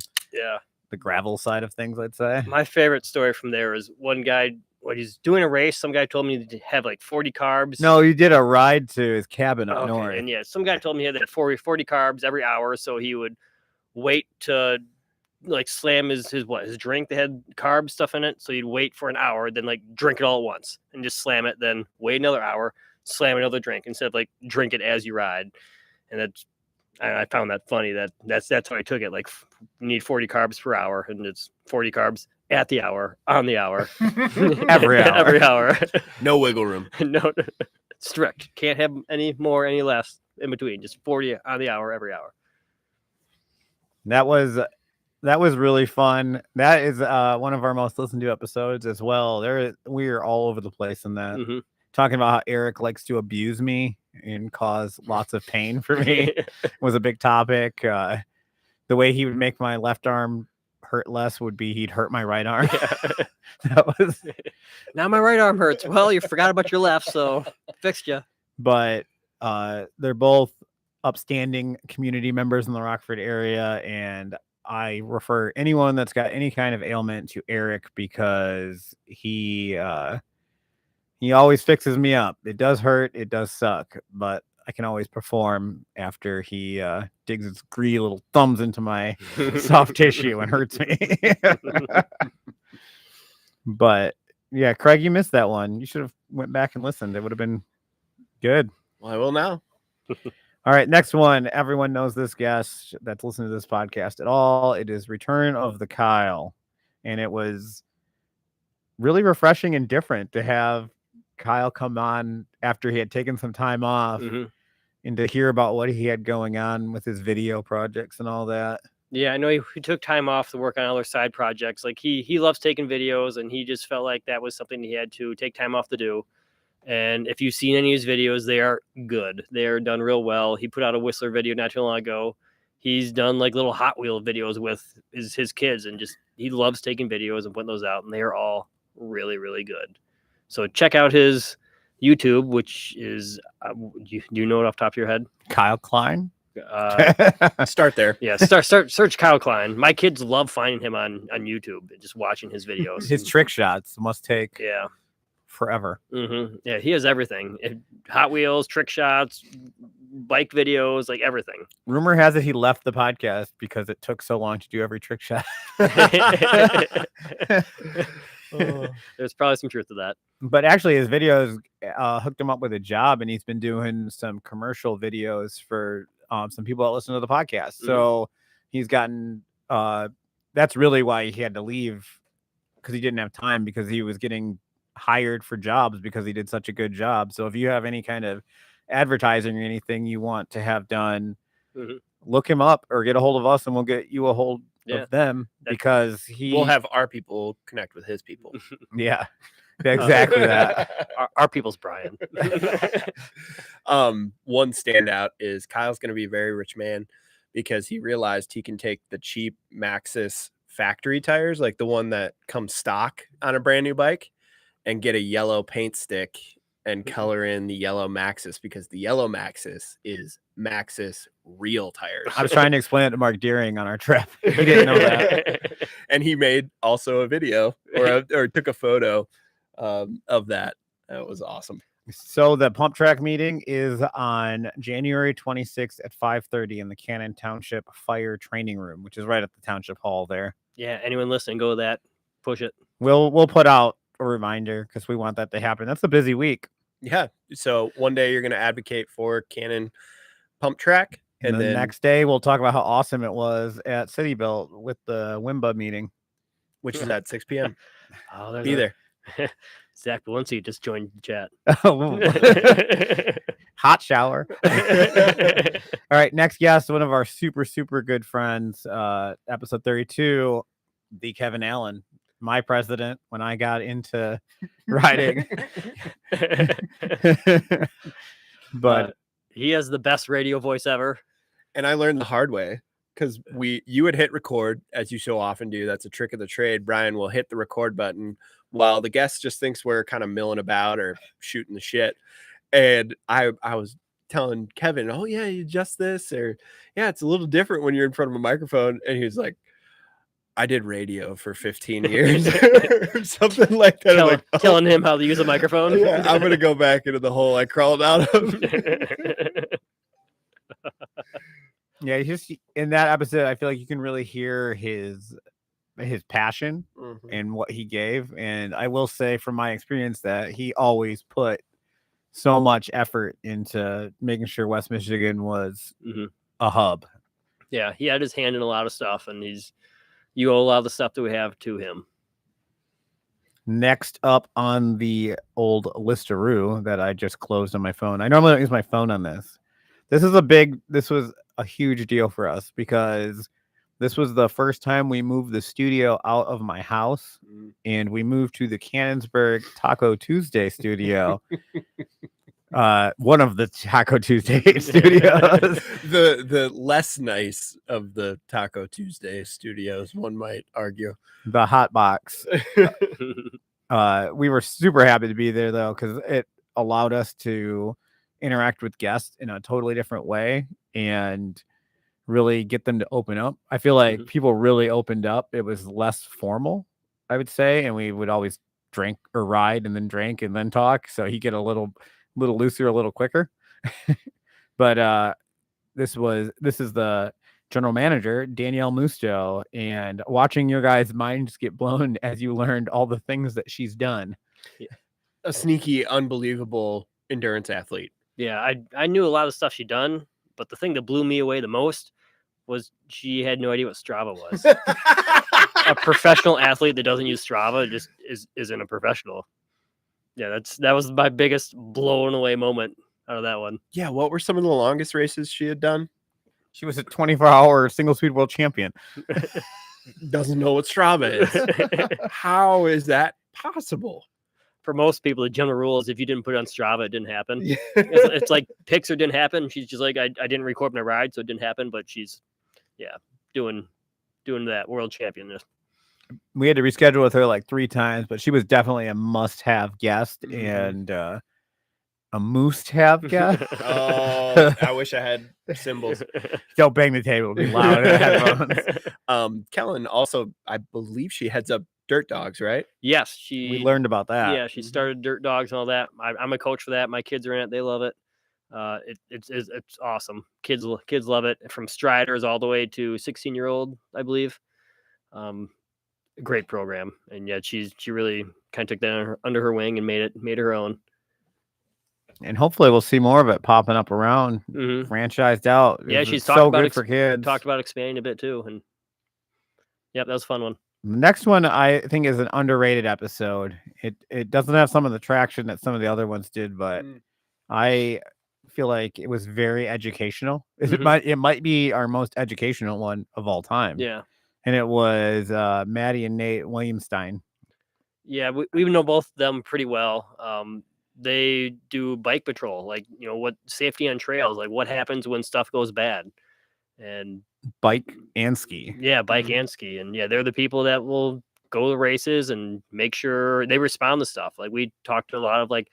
the gravel side of things, I'd say. My favorite story from there is one guy, when he's doing a race, some guy told me to have like 40 carbs. No, you did a ride to his cabin up north. And some guy told me he had that 40 carbs every hour, so he would wait to like slam his drink that had carb stuff in it. So you'd wait for an hour, then like drink it all at once and just slam it, then wait another hour, slam another drink instead of like drink it as you ride. And I found that funny. That's how I took it. Like you need 40 carbs per hour, and it's 40 carbs at the hour, on the hour, every hour. Every hour. No wiggle room. No, strict. Can't have any more, any less in between. Just 40 on the hour, every hour. That was That was really fun. That is one of our most listened to episodes as well. We are all over the place in that. Mhm. Talking about how Eric likes to abuse me and cause lots of pain for me was a big topic. The way he would make my left arm hurt less would be he'd hurt my right arm. That was, Now my right arm hurts. Well, you forgot about your left, so fixed you. but they're both upstanding community members in the Rockford area, and I refer anyone that's got any kind of ailment to Eric because he always fixes me up. It does hurt, it does suck, but I can always perform after he digs his greedy little thumbs into my soft tissue and hurts me. But yeah, Craig, you missed that one. You should have went back and listened. It would have been good. Well, I will now. All right, next one. Everyone knows this guest that's listening to this podcast at all. It is Return of the Kyle. And it was really refreshing and different to have Kyle come on after he had taken some time off and to hear about what he had going on with his video projects and all that. Yeah, I know he took time off to work on other side projects. Like he loves taking videos, and he just felt like that was something he had to take time off to do. And if you've seen any of his videos, they are good. They are done real well. He put out a Whistler video not too long ago. He's done like little Hot Wheel videos with his kids, and just he loves taking videos and putting those out, and they are all really, really good. So check out his YouTube, which is do you know it off the top of your head? Kyle Klein. Start there. Yeah, search Kyle Klein. My kids love finding him on YouTube and just watching his videos. His trick shots must take forever. Yeah, he has everything. Hot Wheels, trick shots, bike videos, like everything. Rumor has it he left the podcast because it took so long to do every trick shot. There's probably some truth to that. But actually, his videos hooked him up with a job, and he's been doing some commercial videos for some people that listen to the podcast. So he's gotten that's really why he had to leave, because he didn't have time, because he was getting hired for jobs because he did such a good job. So if you have any kind of advertising or anything you want to have done, look him up or get a hold of us, and we'll get you a hold of them, because we'll have our people connect with his people. Yeah, exactly that. Our people's Brian. One standout is Kyle's going to be a very rich man because he realized he can take the cheap Maxxis factory tires, like the one that comes stock on a brand new bike, and get a yellow paint stick and color in the yellow Maxxis, because the yellow Maxxis is Maxxis real tires. I was trying to explain it to Mark Deering on our trip. He didn't know that. And he made also a video or took a photo of that. That was awesome. So the pump track meeting is on January 26th at 5:30 in the Cannon Township Fire Training Room, which is right at the Township Hall there. Yeah, anyone listening, go to that. Push it. We'll put out a reminder because we want that to happen. That's a busy week. Yeah. So one day you're going to advocate for Cannon pump track. And then the next day we'll talk about how awesome it was at City Built with the WIMBA meeting, which is at 6 p.m. Oh, be there. Zach Balenci just joined the chat. Hot shower. All right, next guest, one of our super, super good friends, episode 32, the Kevin Allen, my president when I got into riding. But he has the best radio voice ever. And I learned the hard way, because you would hit record, as you so often do. That's a trick of the trade. Brian will hit the record button while the guest just thinks we're kind of milling about or shooting the shit. And I was telling Kevin, oh yeah, you adjust this, or yeah, it's a little different when you're in front of a microphone. And he was like, I did radio for 15 years or something like that. Telling him how to use a microphone. Yeah, I'm going to go back into the hole I crawled out of. Yeah, just in that episode, I feel like you can really hear his passion and what he gave. And I will say from my experience that he always put so much effort into making sure West Michigan was a hub. Yeah, he had his hand in a lot of stuff, and you owe a lot of the stuff that we have to him. Next up on the old Listeroo that I just closed on my phone. I normally don't use my phone on this. This was a huge deal for us because This was the first time we moved the studio out of my house, Mm. and we moved to the Cannonsburg Taco Tuesday studio. One of the Taco Tuesday studios. The less nice of the Taco Tuesday studios, one might argue. The hot box. We were super happy to be there though, because it allowed us to interact with guests in a totally different way and really get them to open up. I feel like people really opened up. It was less formal, I would say, and we would always drink or ride and then drink and then talk. So he get a little looser, a little quicker. But this is the general manager, Danielle Musto, and watching your guys' minds get blown as you learned all the things that she's done. A sneaky, unbelievable endurance athlete. Yeah, I knew a lot of stuff she'd done, but the thing that blew me away the most was she had no idea what Strava was. A professional athlete that doesn't use Strava just isn't a professional. Yeah, that was my biggest blown away moment out of that one. Yeah, what were some of the longest races she had done? She was a 24-hour single speed world champion. Doesn't know what Strava is. How is that possible? For most people, the general rule is if you didn't put it on Strava, it didn't happen. It's like Pixar didn't happen. She's just like, I didn't record my ride, so it didn't happen. But she's, doing that world champion. We had to reschedule with her like 3 times, but she was definitely a must-have guest and a moose-have guest. Oh, I wish I had cymbals. Don't bang the table; it'll be loud. Kellen also, I believe she heads up Dirt Dogs, right? Yes, We learned about that. Yeah, she started Dirt Dogs and all that. I'm a coach for that. My kids are in it; they love it. It's awesome. Kids love it. From striders all the way to 16-year-old, I believe. Great program, and yeah, she really kind of took that under her wing and made it her own. And hopefully we'll see more of it popping up around, franchised out. Yeah, she's so good for kids. Talked about expanding a bit too, and yep, that was a fun one. The next one I think is an underrated episode. It doesn't have some of the traction that some of the other ones did, but I feel like it was very educational. It might be our most educational one of all time. Yeah. And it was Maddie and Nate Williamstein. Yeah, we know both of them pretty well. They do bike patrol, like, what safety on trails, like what happens when stuff goes bad. And bike and ski. Yeah, bike and ski. And yeah, they're the people that will go to races and make sure they respond to stuff. Like we talked to a lot of like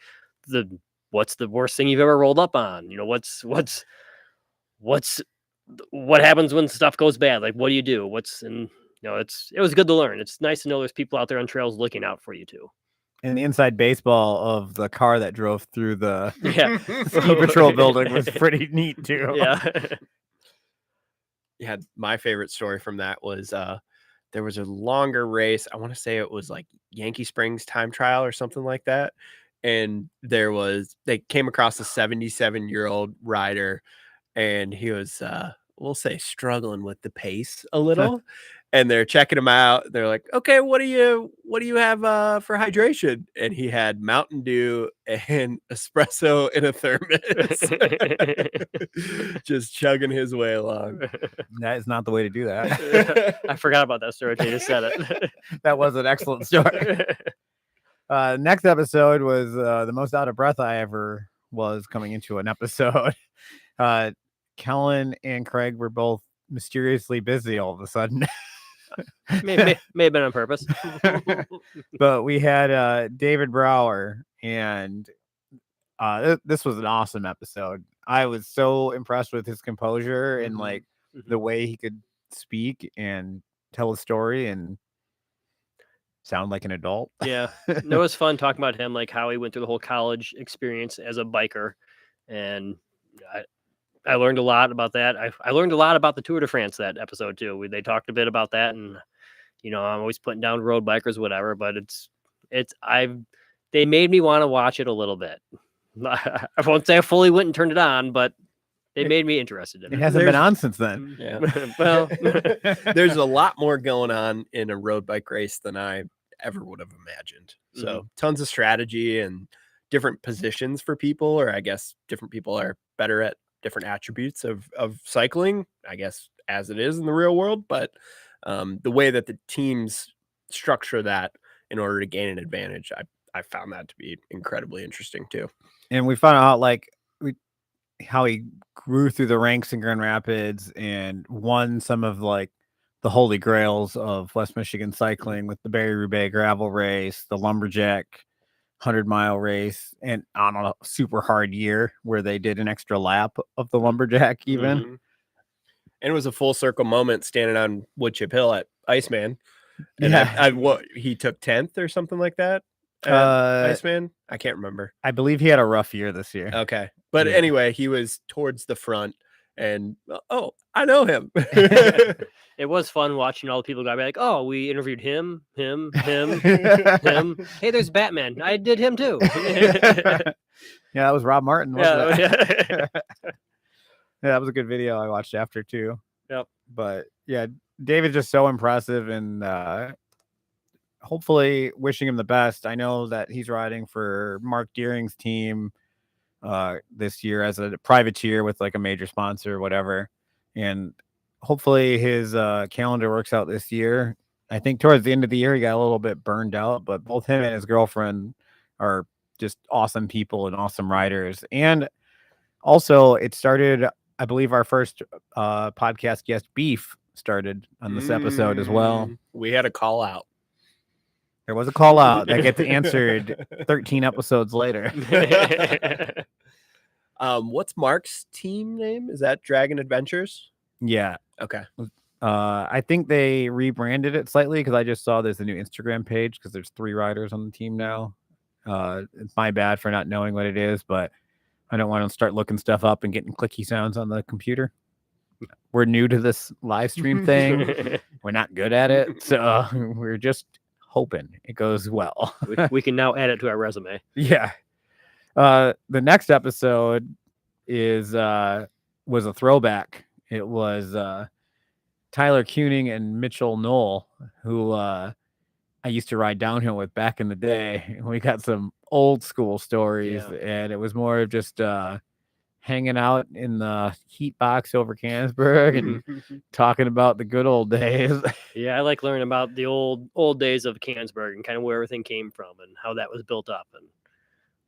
what's the worst thing you've ever rolled up on? What happens when stuff goes bad? Like, what do you do? It was good to learn. It's nice to know there's people out there on trails looking out for you too. And the inside baseball of the car that drove through the ski patrol building was pretty neat too. Yeah. Yeah, my favorite story from that was there was a longer race. I want to say it was like Yankee Springs time trial or something like that. And they came across a 77-year-old rider, and he was we'll say struggling with the pace a little. And they're checking him out. They're like, okay, what do you have for hydration? And he had Mountain Dew and espresso in a thermos, just chugging his way along. That is not the way to do that. I forgot about that story. You just said it. That was an excellent story. Next episode was the most out of breath I ever was coming into an episode. Kellen and Craig were both mysteriously busy all of a sudden. may have been on purpose. But we had David Brower, and this was an awesome episode. I was so impressed with his composure and like the way he could speak and tell a story and sound like an adult. Yeah, it was fun talking about him, like how he went through the whole college experience as a biker, and I learned a lot about that. I learned a lot about the Tour de France that episode too. They talked a bit about that, and I'm always putting down road bikers, whatever. But they made me want to watch it a little bit. I won't say I fully went and turned it on, but they made me interested in it. It hasn't been on since then. Yeah. Well, there's a lot more going on in a road bike race than I ever would have imagined. So tons of strategy and different positions for people, or I guess different people are better at different attributes of cycling. I guess as it is in the real world, but the way that the teams structure that in order to gain an advantage, I found that to be incredibly interesting too. And we found out how he grew through the ranks in Grand Rapids and won some of like the holy grails of West Michigan cycling with the Barry-Roubaix gravel race, the Lumberjack 100-mile race, and on a super hard year where they did an extra lap of the Lumberjack even. Mhm. And it was a full circle moment standing on Woodchip Hill at Iceman. And Yeah. what he took 10th or something like that at Iceman? I can't remember. I believe he had a rough year this year. Okay. But Yeah. anyway, he was towards the front and I know him. It was fun watching all the people go be like, oh, we interviewed him. Him. Hey, there's Batman. I did him too. Yeah, that was Rob Martin, wasn't it? Yeah. Yeah, that was a good video I watched after too. Yep. But yeah, David's just so impressive, and hopefully wishing him the best. I know that he's riding for Mark Deering's team this year as a privateer with like a major sponsor or whatever. And hopefully his calendar works out this year. I think towards the end of the year, he got a little bit burned out, but both him and his girlfriend are just awesome people and awesome riders. And also it started, I believe our first podcast guest, Beef, started on this episode as well. We had a call out. There was a call out that gets answered 13 episodes later. What's Mark's team name? Is that Dragon Adventures? Yeah. Okay. I think they rebranded it slightly because I just saw there's a new Instagram page because there's 3 riders on the team now. It's my bad for not knowing what it is, but I don't want to start looking stuff up and getting clicky sounds on the computer. We're new to this live stream thing. We're not good at it, so we're just hoping it goes well. we can now add it to our resume. Yeah. The next episode was a throwback. It was Tyler Kuning and Mitchell Knoll, who I used to ride downhill with back in the day. We got some old school stories, and it was more of just hanging out in the heat box over Cannonsburg and talking about the good old days. Yeah, I like learning about the old days of Cannonsburg and kind of where everything came from and how that was built up and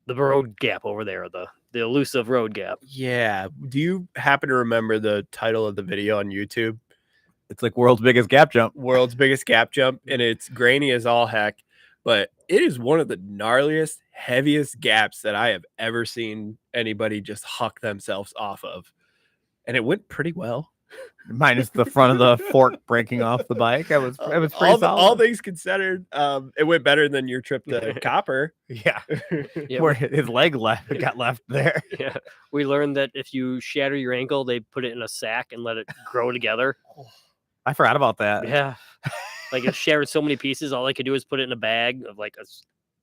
the road gap over there, the elusive road gap. Yeah. Do you happen to remember the title of the video on YouTube? It's like World's Biggest Gap Jump. World's Biggest Gap Jump, and it's grainy as all heck, but it is one of the gnarliest, heaviest gaps that I have ever seen anybody just huck themselves off of. And it went pretty well. Minus the front of the fork breaking off the bike. It was pretty solid. All things considered, it went better than your trip to Copper. Yeah. Yeah, Where his leg got left there. Yeah. We learned that if you shatter your ankle, they put it in a sack and let it grow together. I forgot about that. Yeah. Like it shattered so many pieces, all I could do is put it in a bag of like a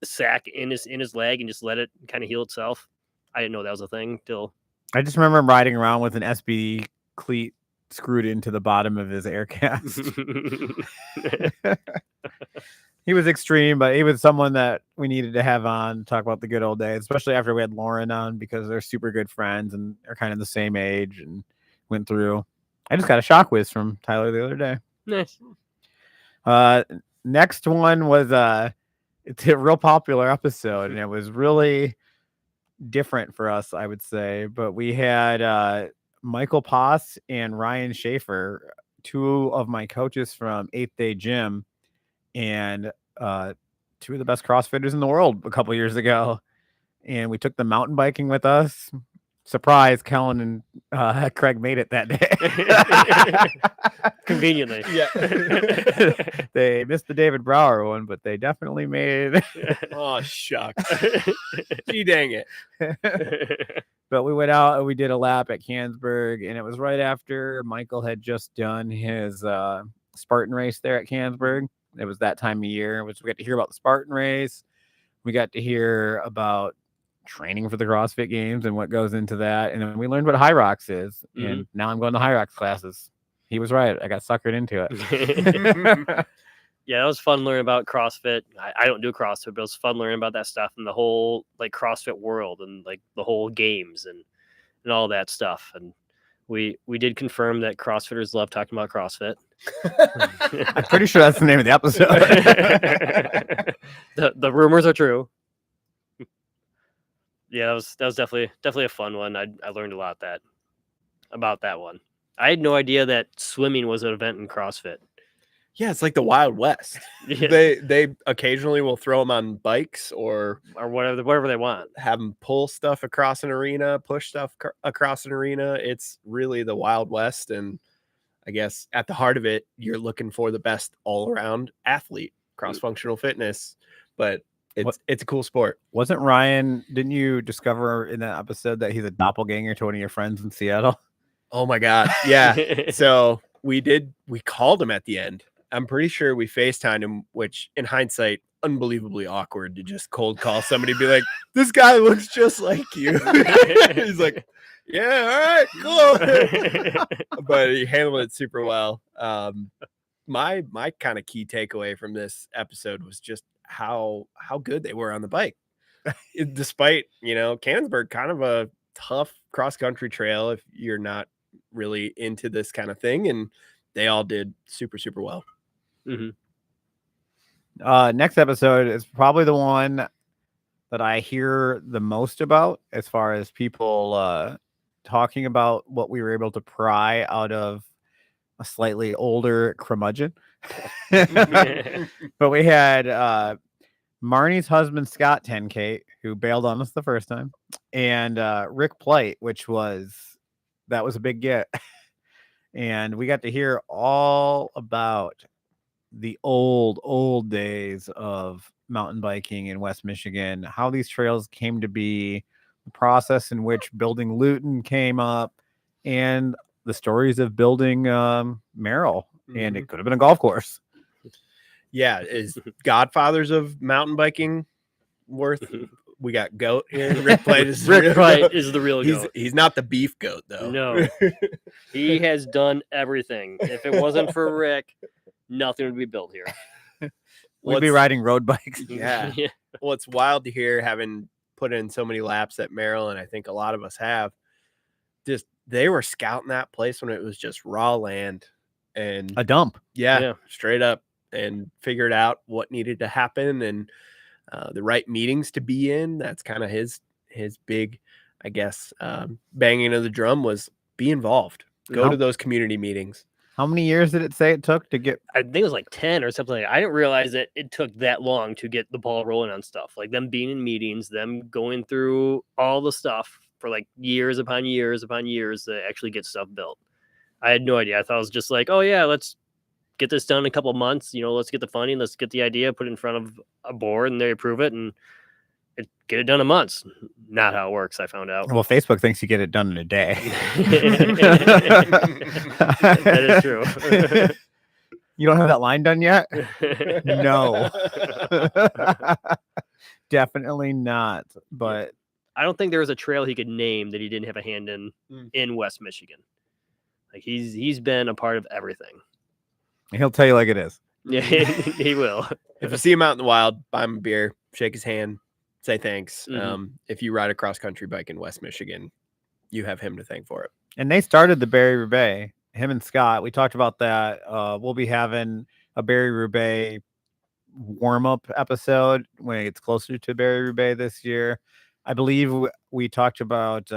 sack in his leg and just let it kind of heal itself. I didn't know that was a thing till I just remember him riding around with an SB cleat screwed into the bottom of his air cast. He was extreme, but he was someone that we needed to have on to talk about the good old days, especially after we had Lauren on because they're super good friends and are kind of the same age and went through. I just got a shock whiz from Tyler the other day. nice. Next one was it's a real popular episode and it was really different for us, I would say. But we had Michael Poss and Ryan Schaefer, 2 of my coaches from 8th Day Gym, and 2 of the best CrossFitters in the world a couple years ago. And we took them mountain biking with us. Surprise, Kellen and Craig made it that day. Conveniently. Yeah. They missed the David Brower one, but they definitely made it. Oh, shucks. Gee, dang it. But we went out and we did a lap at Cannonsburg, and it was right after Michael had just done his Spartan race there at Cannonsburg. It was that time of year, which we got to hear about the Spartan race. We got to hear about training for the CrossFit Games and what goes into that. And then we learned what High Rocks is. Mhm. And now I'm going to High Rocks classes. He was right. I got suckered into it. Yeah, it was fun learning about CrossFit. I don't do CrossFit, but it was fun learning about that stuff and the whole like CrossFit world and like the whole games and all that stuff. And We did confirm that CrossFitters love talking about CrossFit. I'm pretty sure that's the name of the episode. the rumors are true. Yeah, that was definitely a fun one. I learned a lot about that one. I had no idea that swimming was an event in CrossFit. Yeah, it's like the Wild West. Yeah. They occasionally will throw them on bikes or whatever they want. have them pull stuff across an arena, push stuff across an arena. It's really the Wild West, and I guess at the heart of it, you're looking for the best all-around athlete, cross-functional fitness. But it's a cool sport. Wasn't Ryan? Didn't you discover in that episode that he's a doppelganger to one of your friends in Seattle? Oh my God, yeah. So we called him at the end. I'm pretty sure we FaceTimed him, which in hindsight, unbelievably awkward to just cold call somebody and be like, this guy looks just like you. He's like, yeah, all right, cool. But he handled it super well. My kind of key takeaway from this episode was just how good they were on the bike. Despite, Cannonsburg, kind of a tough cross-country trail if you're not really into this kind of thing. And they all did super, super well. Mm-hmm. Next episode is probably the one that I hear the most about as far as people talking about what we were able to pry out of a slightly older curmudgeon. But we had Marnie's husband, Scott 10K, who bailed on us the first time, and Rick Plight, that was a big get. And we got to hear all about the old days of mountain biking in West Michigan, how these trails came to be, the process in which building Luton came up, and the stories of building Merrill. And it could have been a golf course. Yeah, is Godfathers of mountain biking worth? We got Goat here. Rick Plight is the real goat. He's not the beef goat though. No, he has done everything. If it wasn't for Rick, nothing would be built here. We'd be riding road bikes. Yeah. Well, it's wild to hear, having put in so many laps at Merrill, and I think a lot of us have. Just they were scouting that place when it was just raw land and A dump. Yeah, straight up, and figured out what needed to happen and the right meetings to be in. That's kind of his big, I guess, banging of the drum was be involved. Go to those community meetings. How many years did it say it took to get? I think it was like 10 or something. I didn't realize that it took that long to get the ball rolling on stuff. Like them being in meetings, them going through all the stuff for like years upon years upon years to actually get stuff built. I had no idea. I thought it was just like, oh yeah, let's get this done in a couple of months. Let's get the funding, let's get the idea, put it in front of a board, and they approve it and get it done in months. Not how it works, I found out. Well, Facebook thinks you get it done in a day. That is true. You don't have that line done yet? No. Definitely not. But I don't think there was a trail he could name that he didn't have a hand in West Michigan. Like he's been a part of everything. He'll tell you like it is. Yeah, he will. If you see him out in the wild, buy him a beer, shake his hand, say thanks. Mm-hmm. If you ride a cross-country bike in West Michigan, you have him to thank for it. And they started the Barry Roubaix. Him and Scott, we talked about that. We'll be having a Barry Roubaix warm-up episode when it gets closer to Barry Roubaix this year. I believe we talked about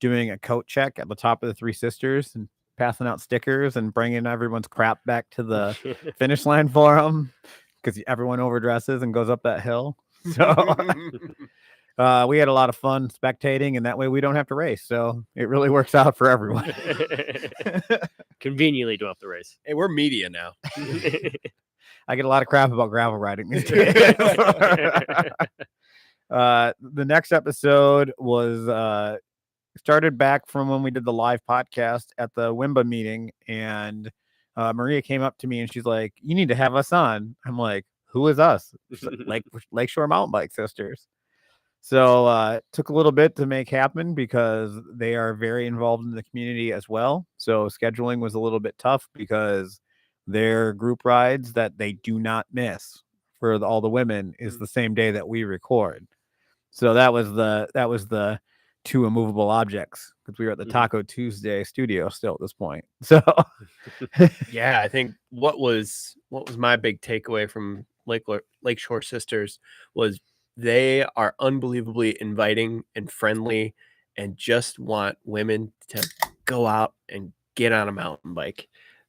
doing a coat check at the top of the Three Sisters and passing out stickers and bringing everyone's crap back to the finish line for them, because everyone overdresses and goes up that hill. So we had a lot of fun spectating, and that way we don't have to race. So it really works out for everyone. Conveniently don't have to race. Hey, we're media now. I get a lot of crap about gravel riding these days. The next episode was started back from when we did the live podcast at the WIMBA meeting, and Maria came up to me and she's like, "You need to have us on." I'm like, "Who is us?" Like Lakeshore Mountain Bike Sisters. So it took a little bit to make happen because they are very involved in the community as well. So scheduling was a little bit tough because their group rides that they do not miss for all the women is the same day that we record. So that was the two immovable objects because we were at the Taco Tuesday studio still at this point. So Yeah, I think what was my big takeaway from Lakeshore Sisters was they are unbelievably inviting and friendly and just want women to go out and get on a mountain bike.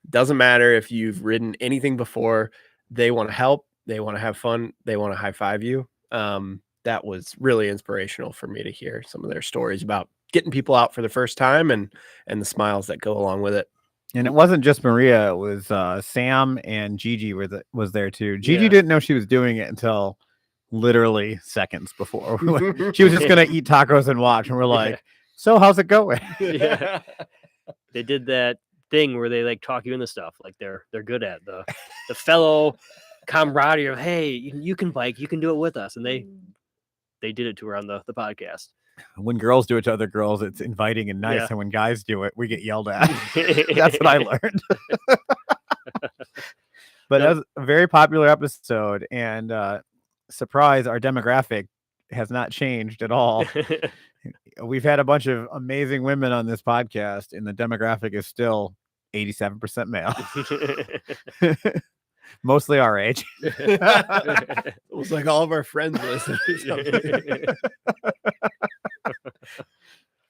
Doesn't matter if you've ridden anything before, they want to help, they want to have fun, they want to high five you. That was really inspirational for me to hear some of their stories about getting people out for the first time and the smiles that go along with it. And it wasn't just Maria; it was Sam and Gigi was there too. Gigi didn't know she was doing it until literally seconds before. She was just gonna eat tacos and watch, and we're like, "So how's it going?" Yeah. They did that thing where they like talk you into stuff, like they're good at the fellow camaraderie of, hey, you can bike, you can do it with us, and they did it to her on the podcast. When girls do it to other girls, it's inviting and nice, Yeah. and when guys do it, we get yelled at. That's what I learned. But that was a very popular episode, and surprise, our demographic has not changed at all. We've had a bunch of amazing women on this podcast, and the demographic is still 87% male. Mostly our age. It was like all of our friends listened or something.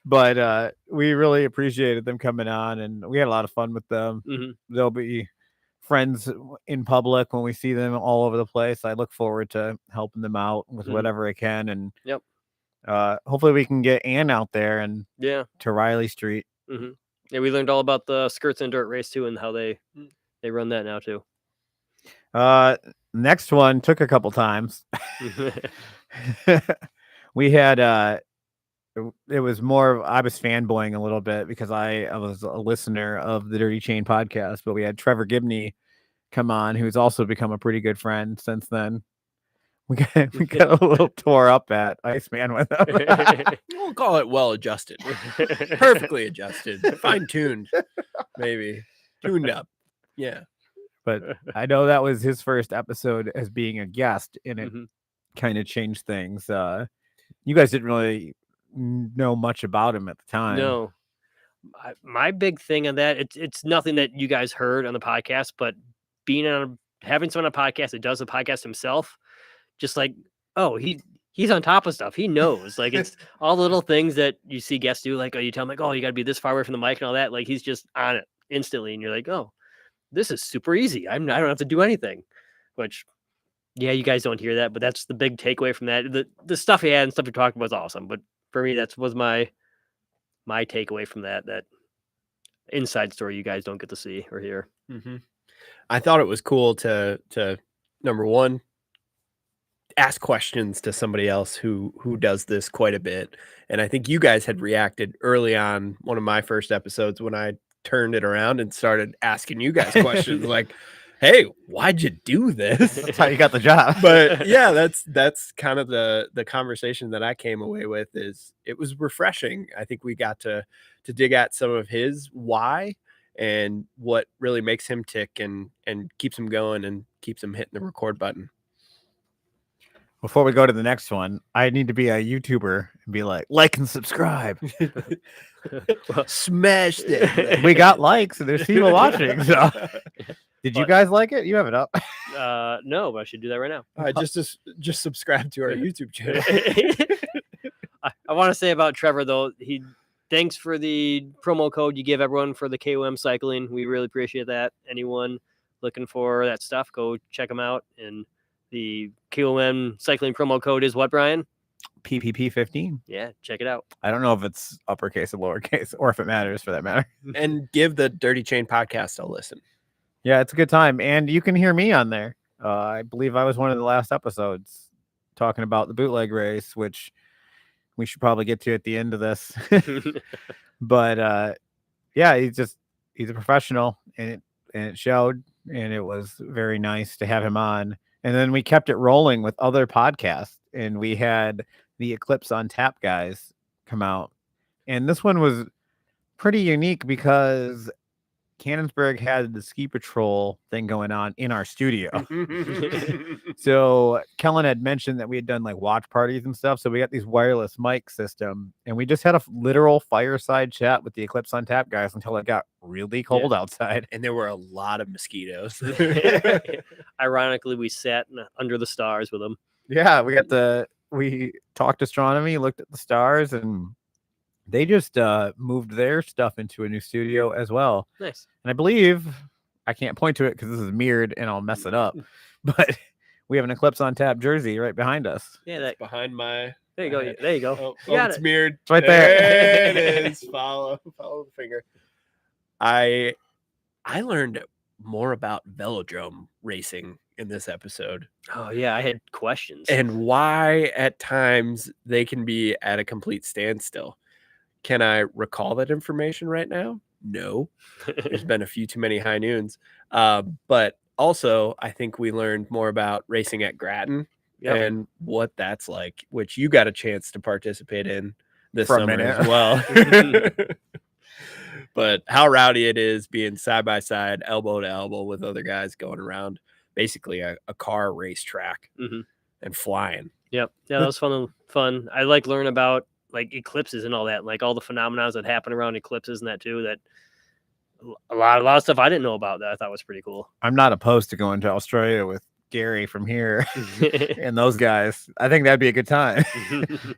But we really appreciated them coming on, and we had a lot of fun with them. They'll be friends in public when we see them all over the place. I look forward to helping them out with whatever I can, and hopefully we can get Ann out there and to Riley Street. Yeah, we learned all about the skirts and dirt race too, and how they run that now too. Next one took a couple times. We had it was more I was fanboying a little bit because I was a listener of the Dirty Chain podcast, but we had Trevor Gibney come on, who's also become a pretty good friend since then. We got a little tore up at Iceman with him. We'll call it well adjusted. Perfectly adjusted. Fine tuned. Maybe. Tuned up. Yeah. But I know that was his first episode as being a guest, and it kind of changed things. You guys didn't really know much about him at the time. No. My big thing on that, it's nothing that you guys heard on the podcast, but having someone on a podcast that does the podcast himself, just like, oh, he's on top of stuff. He knows. Like, it's all the little things that you see guests do, like, oh, you tell him, like, oh, you got to be this far away from the mic and all that. Like, he's just on it instantly, and you're like, oh, this is super easy. I don't have to do anything. Which, yeah, you guys don't hear that, but that's the big takeaway from that. The stuff he had and stuff we talked about was awesome. But for me, that was my takeaway from that inside story you guys don't get to see or hear. I thought it was cool to number one, ask questions to somebody else who does this quite a bit. And I think you guys had reacted early on one of my first episodes when I turned it around and started asking you guys questions like, hey, why'd you do this? That's how you got the job. But yeah, that's kind of the conversation that I came away with. Is it was refreshing. I think we got to dig at some of his why and what really makes him tick and keeps him going and keeps him hitting the record button. Before we go to the next one, I need to be a YouTuber and be like and subscribe. Smash it. We got likes and there's people watching. So. Did you guys like it? You have it up. No, but I should do that right now. Just subscribe to our YouTube channel. I want to say about Trevor though, thanks for the promo code you give everyone for the KOM cycling. We really appreciate that. Anyone looking for that stuff, go check them out. And the KOM cycling promo code is what, Brian? PPP15. Yeah, check it out. I don't know if it's uppercase or lowercase, or if it matters for that matter. And give the Dirty Chain podcast a listen. Yeah, it's a good time. And you can hear me on there. I believe I was one of the last episodes talking about the bootleg race, which we should probably get to at the end of this. But yeah, he's a professional, and it showed, and it was very nice to have him on. And then we kept it rolling with other podcasts, and we had the Eclipse on Tap guys come out. And this one was pretty unique because Cannonsburg had the ski patrol thing going on in our studio. So Kellen had mentioned that we had done like watch parties and stuff. So we got these wireless mic system, and we just had a literal fireside chat with the Eclipse on Tap guys until it got really cold outside. And there were a lot of mosquitoes. Ironically, we sat under the stars with them. Yeah, we talked astronomy, looked at the stars, and they just moved their stuff into a new studio as well. Nice. And I believe, I can't point to it because this is mirrored and I'll mess it up, but we have an Eclipse on Tap jersey right behind us. Yeah, that Behind my. there you go. There you go. Oh, You got it's it. mirrored. It's right there. There it is. Follow the finger. I learned more about velodrome racing in this episode Oh yeah, I had questions. and why at times they can be at a complete standstill. Can I recall that information right now? No. There's been a few too many high noons. But also, I think we learned more about racing at Grattan Yep. and what that's like, which you got a chance to participate in this For a summer minute. as well. But how rowdy it is being side by side, elbow to elbow with other guys going around basically a car racetrack Mhm. and flying. Yep. Yeah, that was fun. I like learning about like eclipses and all that, like all the phenomena that happen around eclipses and that too. That a lot of stuff I didn't know about that I thought was pretty cool. I'm not opposed to going to Australia with Gary from here and those guys. I think that'd be a good time.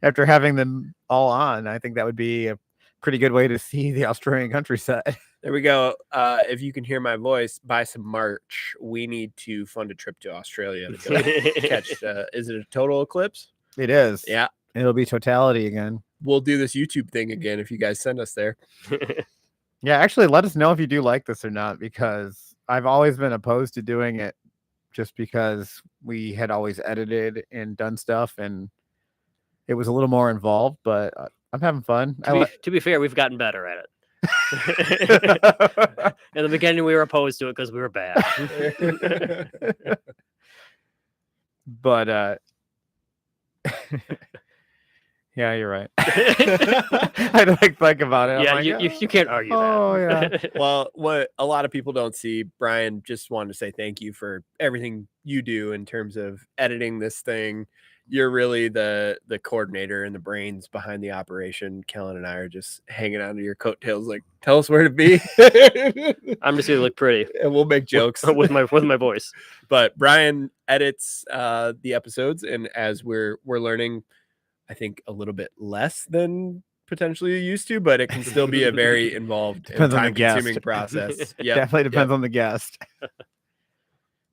After having them all on, I think that would be a pretty good way to see the Australian countryside. There we go. If you can hear my voice, buy some merch. We need to fund a trip to Australia to go catch. Is it a total eclipse? It is. Yeah. It'll be totality again. We'll do this YouTube thing again if you guys send us there. Yeah, actually, let us know if you do like this or not, because I've always been opposed to doing it just because we had always edited and done stuff and it was a little more involved, but I'm having fun. To be fair, we've gotten better at it. In the beginning, we were opposed to it because we were bad. But yeah, you're right. I like think about it. I'm Yeah, like, you can't argue oh, that. Well, what a lot of people don't see, Brian just wanted to say thank you for everything you do in terms of editing this thing. You're really the coordinator and the brains behind the operation. Kellen and I are just hanging onto your coattails, like, tell us where to be. I'm just gonna look pretty And we'll make jokes with my voice. But Brian edits the episodes, and as we're learning, I think a little bit less than potentially you used to, but it can still be a very involved and Depends on the time-consuming guest. process. Yeah, Definitely depends on the guest.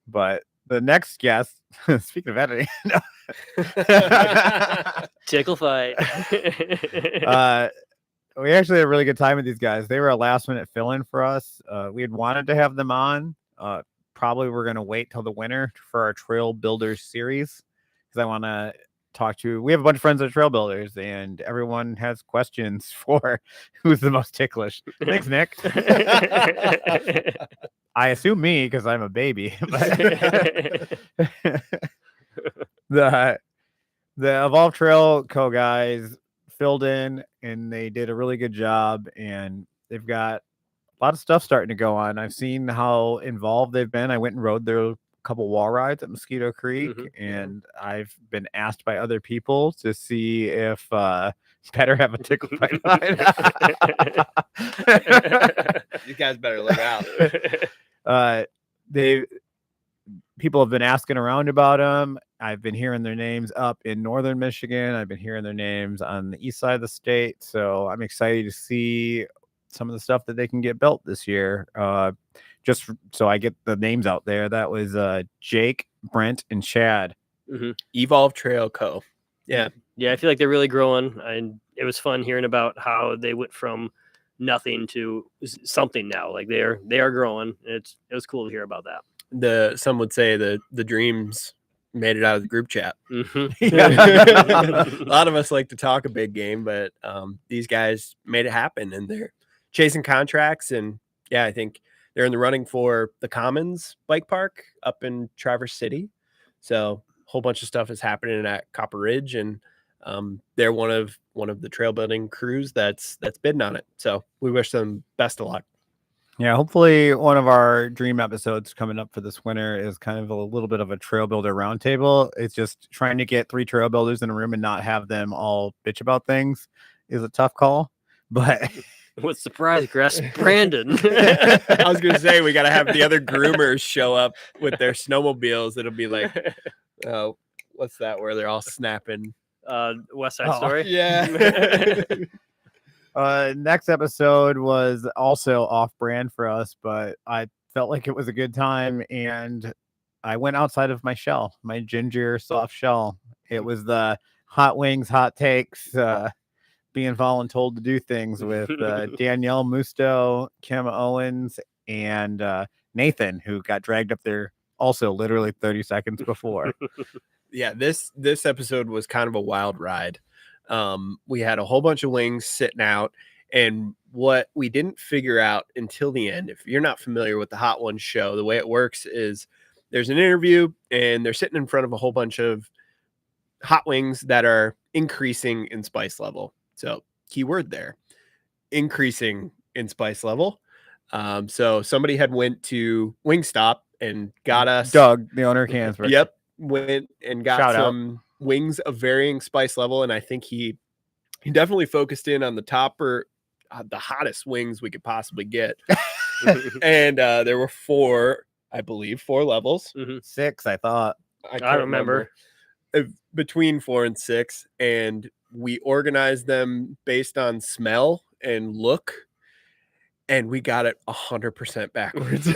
But the next guest, speaking of editing, Tickle fight. we actually had a really good time with these guys. They were a last minute fill-in for us. We had wanted to have them on. Probably we're going to wait till the winter for our Trail Builders series because I want to talk to. We have a bunch of friends that are trail builders, and everyone has questions for who's the most ticklish. Thanks, Nick. I assume me because I'm a baby. The Evolve Trail Co guys filled in, and they did a really good job. And they've got a lot of stuff starting to go on. I've seen how involved they've been. I went and rode their couple wall rides at Mosquito Creek, and I've been asked by other people to see if better have a tickle fight line. you guys better look out. People have been asking around about them. I've been hearing their names up in northern Michigan. I've been hearing their names on the east side of the state. So I'm excited to see some of the stuff that they can get built this year. Just so I get the names out there, that was Jake, Brent, and Chad. Evolve Trail Co. Yeah. Yeah, I feel like they're really growing, and it was fun hearing about how they went from nothing to something now. Like they are growing. It was cool to hear about that. Some would say the dreams made it out of the group chat. Mm-hmm. A lot of us like to talk a big game, but these guys made it happen, and they're chasing contracts. And yeah, I think they're in the running for the Commons Bike Park up in Traverse City. So a whole bunch of stuff is happening at Copper Ridge, and they're one of the trail building crews that's bidding on it. So we wish them best of luck. Yeah, hopefully one of our dream episodes coming up for this winter is kind of a little bit of a trail builder roundtable. It's just trying to get 3 trail builders in a room and not have them all bitch about things is a tough call. But What surprise, Grass Brandon. I was gonna say we gotta have the other groomers show up with their snowmobiles. It'll be like, oh, what's that? Where they're all snapping. West Side Oh, Story. Yeah. next episode was also off brand for us, but I felt like it was a good time and I went outside of my shell, my ginger soft shell. It was the hot wings, hot takes, being voluntold to do things with Danielle Musto, Kim Owens, and Nathan, who got dragged up there also literally 30 seconds before. Yeah, this episode was kind of a wild ride. We had a whole bunch of wings sitting out, and what we didn't figure out until the end, if you're not familiar with the Hot Ones show, the way it works is there's an interview and they're sitting in front of a whole bunch of hot wings that are increasing in spice level. So keyword there, increasing in spice level. So somebody had went to Wingstop and got us Doug, the owner of Cannonsburg. Yep, went and got Shout out. some wings of varying spice level, and I think he definitely focused in on the top or the hottest wings we could possibly get. And there were 4, I believe, 4 levels. 6, I thought. I remember. Between 4 and 6, and we organized them based on smell and look, and we got it 100% backwards.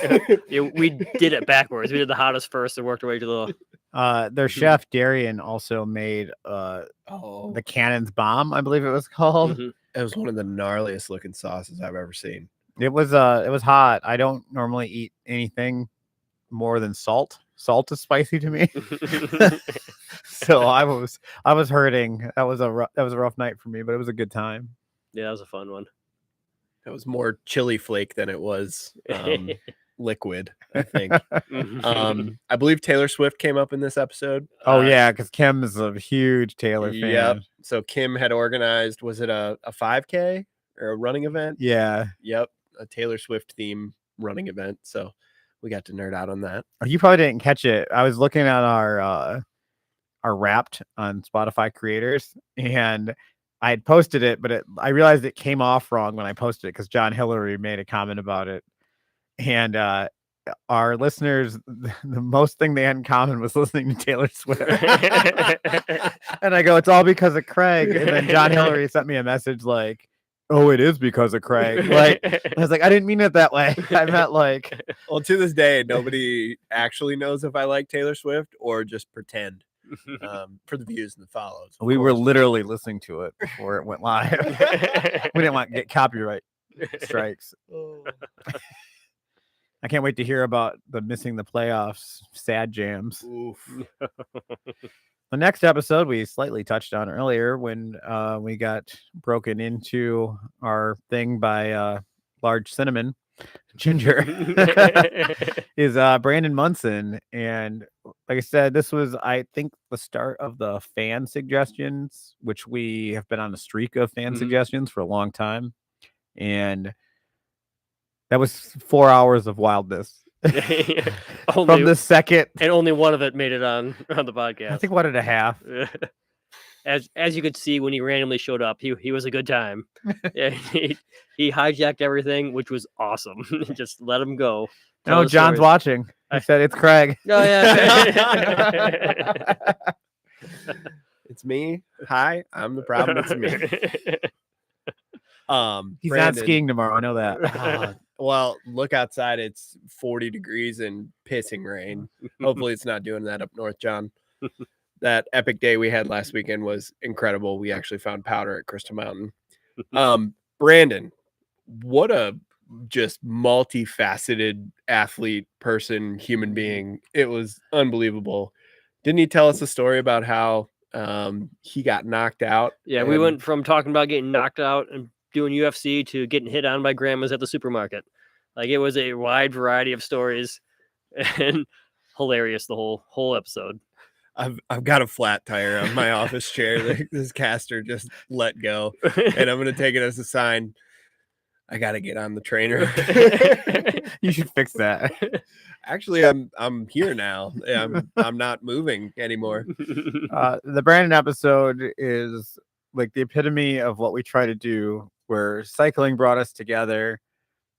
Yeah, we did it backwards. We did the hottest first and worked our way to the. Their chef Darian also made the Cannon's Bomb, I believe it was called. It was one of the gnarliest looking sauces I've ever seen. It was hot. I don't normally eat anything more than salt. Salt is spicy to me. So I was hurting. That was a rough night for me, but it was a good time. Yeah, that was a fun one. It was more chili flake than it was liquid, I think. I believe Taylor Swift came up in this episode. Oh yeah, because Kim is a huge Taylor fan. Yep. So Kim had organized, was it a 5K or a running event? Yeah. Yep. A Taylor Swift theme running event. So we got to nerd out on that. You probably didn't catch it. I was looking at our Wrapped on Spotify creators, and I had posted it, but I realized it came off wrong when I posted it because John Hillary made a comment about it. And our listeners, the most thing they had in common was listening to Taylor Swift. And I go, it's all because of Craig. And then John Hillary sent me a message like, oh, it is because of Craig. Like, I was like, I didn't mean it that way. I meant like, well, to this day, nobody actually knows if I like Taylor Swift or just pretend for the views and the follows. We were literally listening to it before it went live. We didn't want to get copyright strikes. I can't wait to hear about the missing the playoffs sad jams. Oof. The next episode we slightly touched on earlier when we got broken into our thing by Large Cinnamon Ginger is Brandon Munson. And like I said, this was, I think, the start of the fan suggestions, which we have been on a streak of fan suggestions for a long time. And that was 4 hours of wildness. From the second, and only one of it made it on the podcast. I think 1.5. As you could see when he randomly showed up, he was a good time. Yeah, he hijacked everything, which was awesome. Just let him go. No, John's watching. I said it's Craig. Oh yeah. It's me. Hi, I'm the problem. It's me. He's Brandon, not skiing tomorrow. I know that. Well, look outside. It's 40 degrees and pissing rain. Hopefully it's not doing that up north, John. That epic day we had last weekend was incredible. We actually found powder at Crystal Mountain. Brandon, what a just multifaceted athlete, person, human being. It was unbelievable. Didn't he tell us a story about how he got knocked out? Yeah, we went from talking about getting knocked out and doing UFC to getting hit on by grandmas at the supermarket. Like, it was a wide variety of stories and hilarious the whole episode. I've got a flat tire on my office chair that this caster just let go, and I'm going to take it as a sign. I gotta get on the trainer. You should fix that. Actually, I'm here now. I'm not moving anymore. The Brandon episode is like the epitome of what we try to do, where cycling brought us together.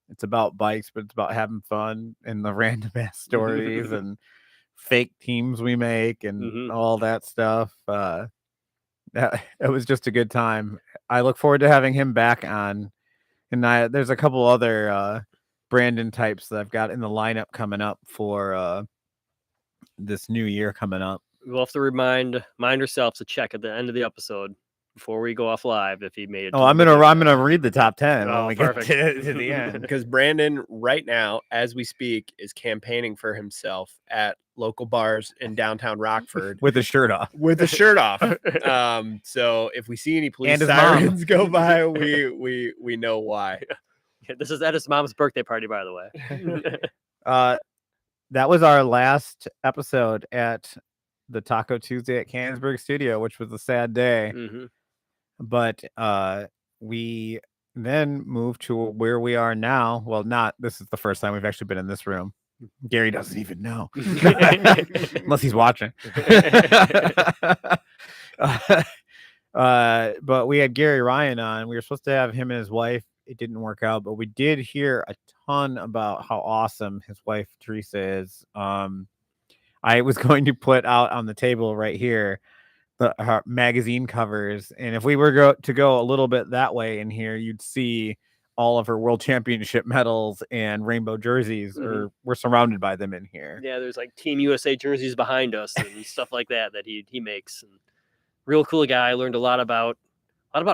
It's about bikes, but it's about having fun and the random ass stories and fake teams we make and all that stuff. It was just a good time. I look forward to having him back on. And there's a couple other Brandon types that I've got in the lineup coming up for this new year coming up. We'll have to remind ourselves to check at the end of the episode before we go off live if he made it. Oh, I'm gonna read the top 10 when Oh, we perfect. get to the end. Because Brandon, right now, as we speak, is campaigning for himself at local bars in downtown Rockford With his shirt off. with a shirt off. So if we see any police And his sirens go by, we know why. This is at his mom's birthday party, by the way. That was our last episode at the Taco Tuesday at Cannonsburg Studio, which was a sad day. But we then moved to where we are now. Well, this is the first time we've actually been in this room. Gary doesn't even know unless he's watching. But we had Gary Ryan on. We were supposed to have him and his wife. It didn't work out, but we did hear a ton about how awesome his wife Teresa is. I was going to put out on the table right here her magazine covers, and if we were to go a little bit that way in here, you'd see all of her world championship medals and rainbow jerseys, or we're surrounded by them in here. Yeah, there's like Team USA jerseys behind us and stuff like that he makes. And real cool guy. I learned a lot about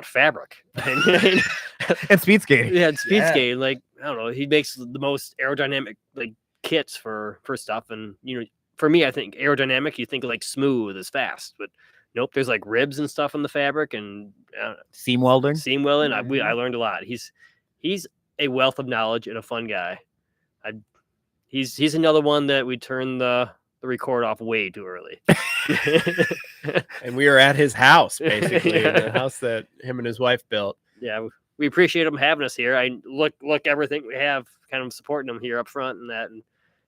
fabric and speed skating. Yeah, and speed skating. Like, I don't know, he makes the most aerodynamic like kits for stuff. And for me, I think aerodynamic, you think like smooth as fast, but nope, there's like ribs and stuff in the fabric and seam welding. I learned a lot. He's a wealth of knowledge and a fun guy. He's another one that we turned the record off way too early. And we were at his house, basically, the house that him and his wife built. Yeah, we appreciate him having us here. I look everything we have, kind of supporting him here up front and that, and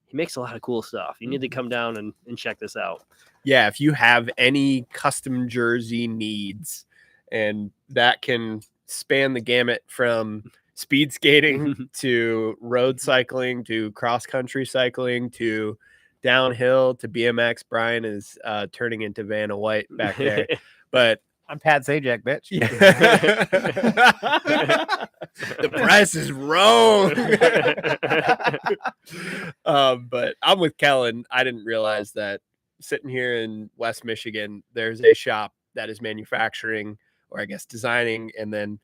he makes a lot of cool stuff. You need to come down and check this out. Yeah, if you have any custom jersey needs, and that can span the gamut from speed skating to road cycling to cross country cycling to downhill to BMX. Brian is turning into Vanna White back there, but I'm Pat Sajak, bitch. The price is wrong. But I'm with Kellen. I didn't realize that sitting here in West Michigan, there's a shop that is manufacturing, or I guess designing, and then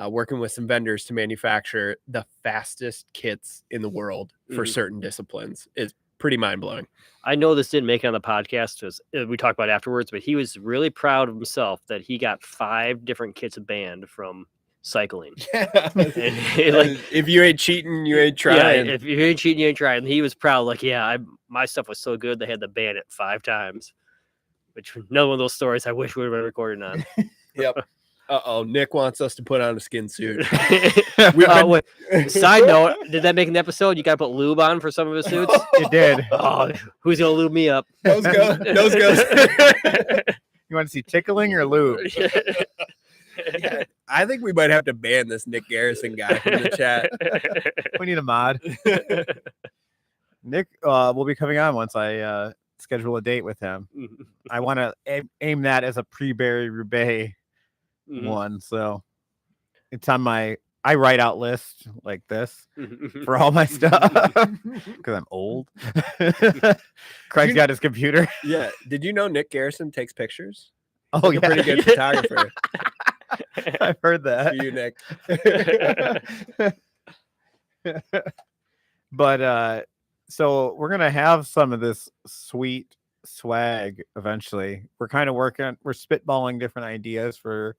working with some vendors to manufacture the fastest kits in the world for certain disciplines. It's pretty mind-blowing. I know this didn't make it on the podcast because we talked about it afterwards, but he was really proud of himself that he got 5 different kits banned from cycling. Yeah. If you ain't cheating, you ain't trying. Yeah, if you ain't cheating, you ain't trying. He was proud. Like, yeah, my stuff was so good they had to ban it 5 times. Which another one of those stories I wish we would have been recording on. Yep. Nick wants us to put on a skin suit. Side note, did that make an episode? You got to put lube on for some of his suits? It did. Oh, who's going to lube me up? Those goes. You want to see tickling or lube? Yeah, I think we might have to ban this Nick Garrison guy from the chat. We need a mod. Nick will be coming on once I schedule a date with him. I want to aim that as a pre-Barry-Roubaix one, so it's on my I write out list like this for all my stuff because I'm old. Craig's got his computer. Yeah. Did you know Nick Garrison takes pictures? Oh, He's a pretty good photographer. I've heard that. See you, Nick. But so we're gonna have some of this sweet swag eventually. We're kind of we're spitballing different ideas for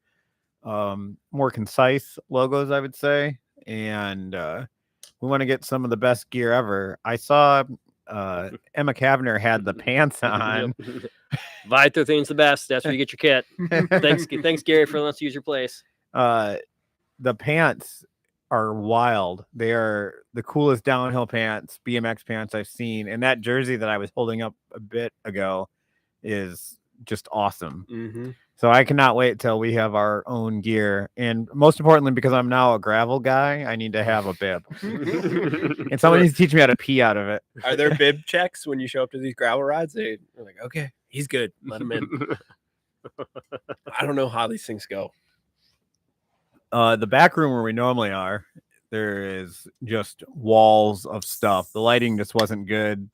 more concise logos, I would say, and we want to get some of the best gear ever. I saw Emma Kavanagh had the pants on. Viter thing's the best. That's where you get your kit. Thanks Gary, for letting us use your place. The pants are wild. They are the coolest downhill pants, BMX pants I've seen. And that jersey that I was holding up a bit ago is just awesome. Mm-hmm. So I cannot wait till we have our own gear. And most importantly, because I'm now a gravel guy, I need to have a bib. And someone needs to teach me how to pee out of it. Are there bib checks when you show up to these gravel rides? They're like, okay, he's good. Let him in. I don't know how these things go. The back room where we normally are, there is just walls of stuff. The lighting just wasn't good,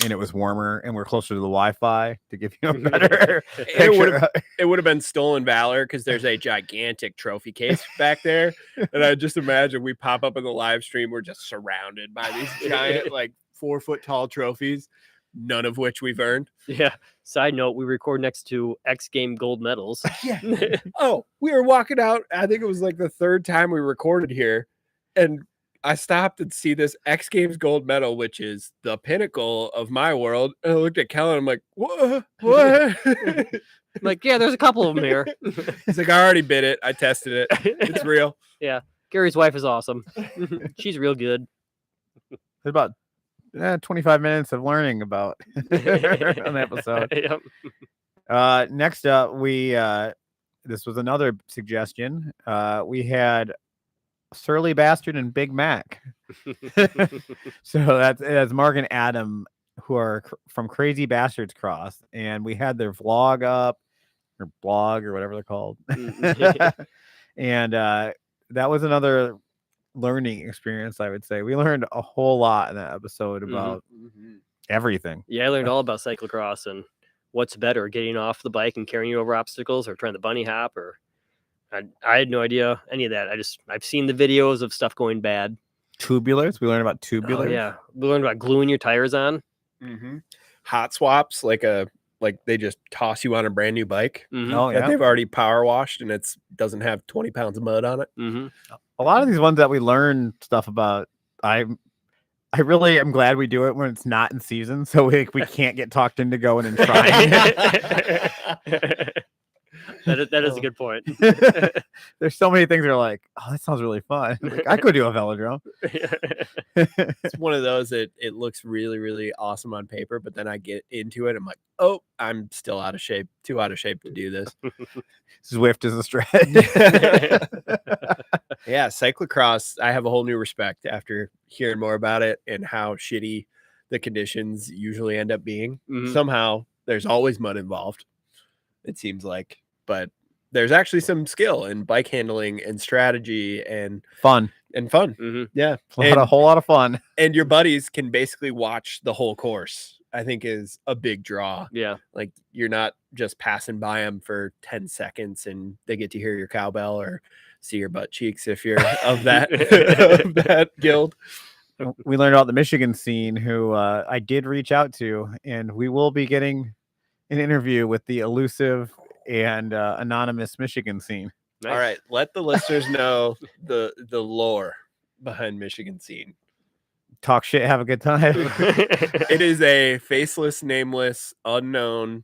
and it was warmer, and we're closer to the Wi-Fi to give you a better picture. It would have been stolen valor because there's a gigantic trophy case back there, and I just imagine we pop up in the live stream. We're just surrounded by these giant, like 4 foot tall trophies, none of which we've earned. Yeah. Side note: we record next to X Game gold medals. Yeah. Oh, we were walking out. I think it was like the 3rd time we recorded here, and I stopped and see this X Games gold medal, which is the pinnacle of my world. And I looked at Kellen. I'm like, what? Like, yeah, there's a couple of them here. He's like, I already bid it. I tested it. It's real. Yeah. Gary's wife is awesome. She's real good. There's about 25 minutes of learning about an episode. Yep. Next up, this was another suggestion. We had Surly Bastard and Big Mac. So that's Mark and Adam, who are from Crazy Bastards Cross, and we had their vlog up, or blog, or whatever they're called. And that was another learning experience, I would say. We learned a whole lot in that episode about everything. Yeah, I learned all about cyclocross and what's better, getting off the bike and carrying you over obstacles, or trying the bunny hop, or I had no idea any of that. I've seen the videos of stuff going bad. Tubulars. We learned about tubulars. Oh, yeah, we learned about gluing your tires on. Hot swaps, like they just toss you on a brand new bike Oh, that yeah. they've already power washed, and it doesn't have 20 pounds of mud on it. A lot of these ones that we learn stuff about, I really am glad we do it when it's not in season, so we can't get talked into going and trying. That is a good point. There's so many things that are like, oh, that sounds really fun. Like, I could do a velodrome. It's one of those that it looks really, really awesome on paper, but then I get into it. I'm like, oh, I'm still out of shape, too out of shape to do this. Zwift is a stretch. Yeah, cyclocross, I have a whole new respect after hearing more about it and how shitty the conditions usually end up being. Somehow there's always mud involved, it seems like, but there's actually some skill in bike handling and strategy and fun. Yeah, A whole lot of fun. And your buddies can basically watch the whole course, I think, is a big draw. Yeah, like you're not just passing by them for 10 seconds and they get to hear your cowbell or see your butt cheeks if you're of that of that guild. We learned about the Michigan scene, who I did reach out to, and we will be getting an interview with the elusive and anonymous Michigan scene. nice. All right, let the listeners know the lore behind Michigan scene. Talk shit, have a good time. It is a faceless, nameless, unknown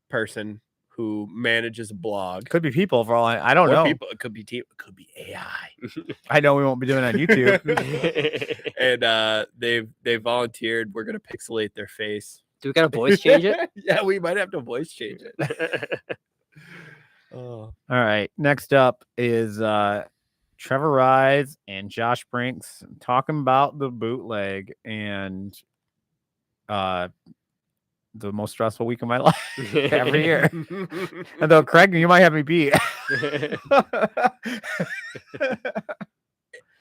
person who manages a blog. Could be people for all I don't know. People. It could be team. It could be AI. I know we won't be doing it on YouTube. And they volunteered. We're gonna pixelate their face. Do we got to voice change it? Yeah, we might have to voice change it. Oh. All right. Next up is Trevor Rise and Josh Brinks talking about the bootleg and the most stressful week of my life every year. Although, Craig, you might have me beat.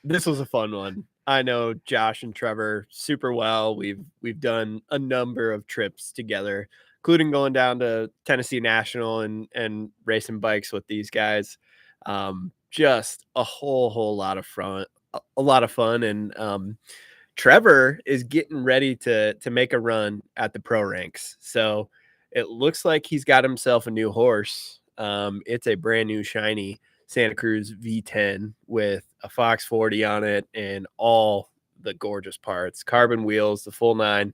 This was a fun one. I know Josh and Trevor super well. We've done a number of trips together, including going down to Tennessee National and racing bikes with these guys. Just a whole lot of fun, and Trevor is getting ready to make a run at the pro ranks. So it looks like he's got himself a new horse. It's a brand new shiny Santa Cruz V10 with a Fox 40 on it and all the gorgeous parts, carbon wheels, the full 9,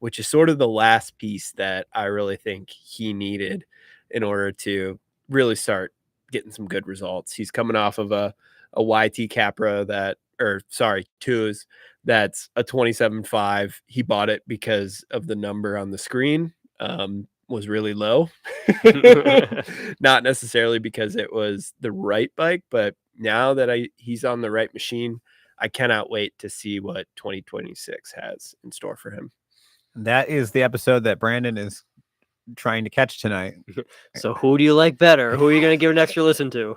which is sort of the last piece that I really think he needed in order to really start getting some good results. He's coming off of a a YT Capra twos that's a 27.5. He bought it because of the number on the screen was really low. Not necessarily because it was the right bike, but now that he's on the right machine, I cannot wait to see what 2026 has in store for him. That is the episode that Brandon is trying to catch tonight. So who do you like better? Who are you going to give an extra listen to?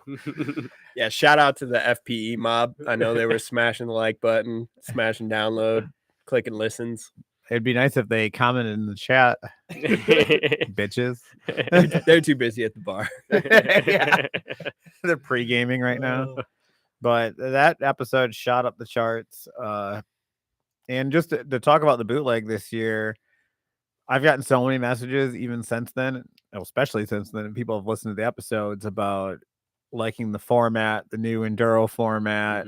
Yeah, shout out to the FPE mob. I know they were smashing the like button, smashing download, clicking listens. It'd be nice if they commented in the chat. Bitches. They're too busy at the bar. Yeah. They're pre-gaming right now. But that episode shot up the charts. And just to talk about the bootleg this year, I've gotten so many messages even since then, especially since then. People have listened to the episodes about liking the format, the new enduro format,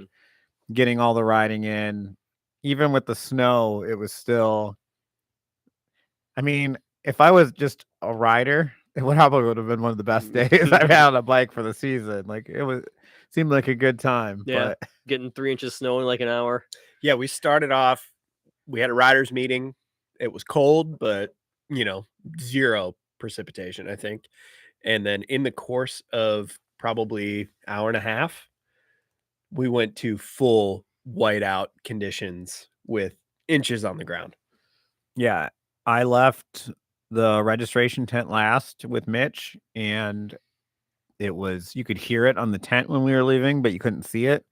getting all the riding in. Even with the snow, it was still. I mean, if I was just a rider, it would have been one of the best days I've had on a bike for the season. Like seemed like a good time. Yeah, but getting 3 inches of snow in like an hour. Yeah, we started off. We had a riders meeting. It was cold, but zero precipitation, I think. And then in the course of probably hour and a half, we went to full whiteout conditions with inches on the ground. yeah, I left the registration tent last with Mitch, and you could hear it on the tent when we were leaving, but you couldn't see it.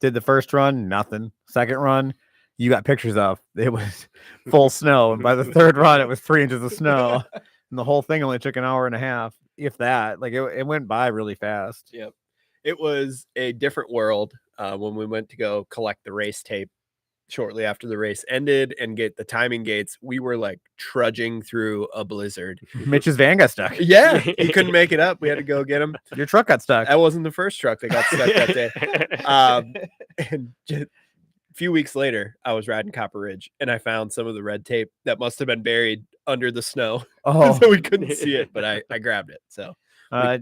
Did the first run, nothing. Second run, you got pictures of. It was full snow. And by the third run, it was 3 inches of snow. And the whole thing only took an hour and a half, if that. Like it went by really fast. Yep. It was a different world when we went to go collect the race tape shortly after the race ended and get the timing gates. We were like trudging through a blizzard. Mitch's van got stuck. Yeah, he couldn't make it up. We had to go get him. Your truck got stuck. That wasn't the first truck that got stuck that day. And just a few weeks later, I was riding Copper Ridge and I found some of the red tape that must have been buried under the snow. Oh, So we couldn't see it, but I grabbed it. So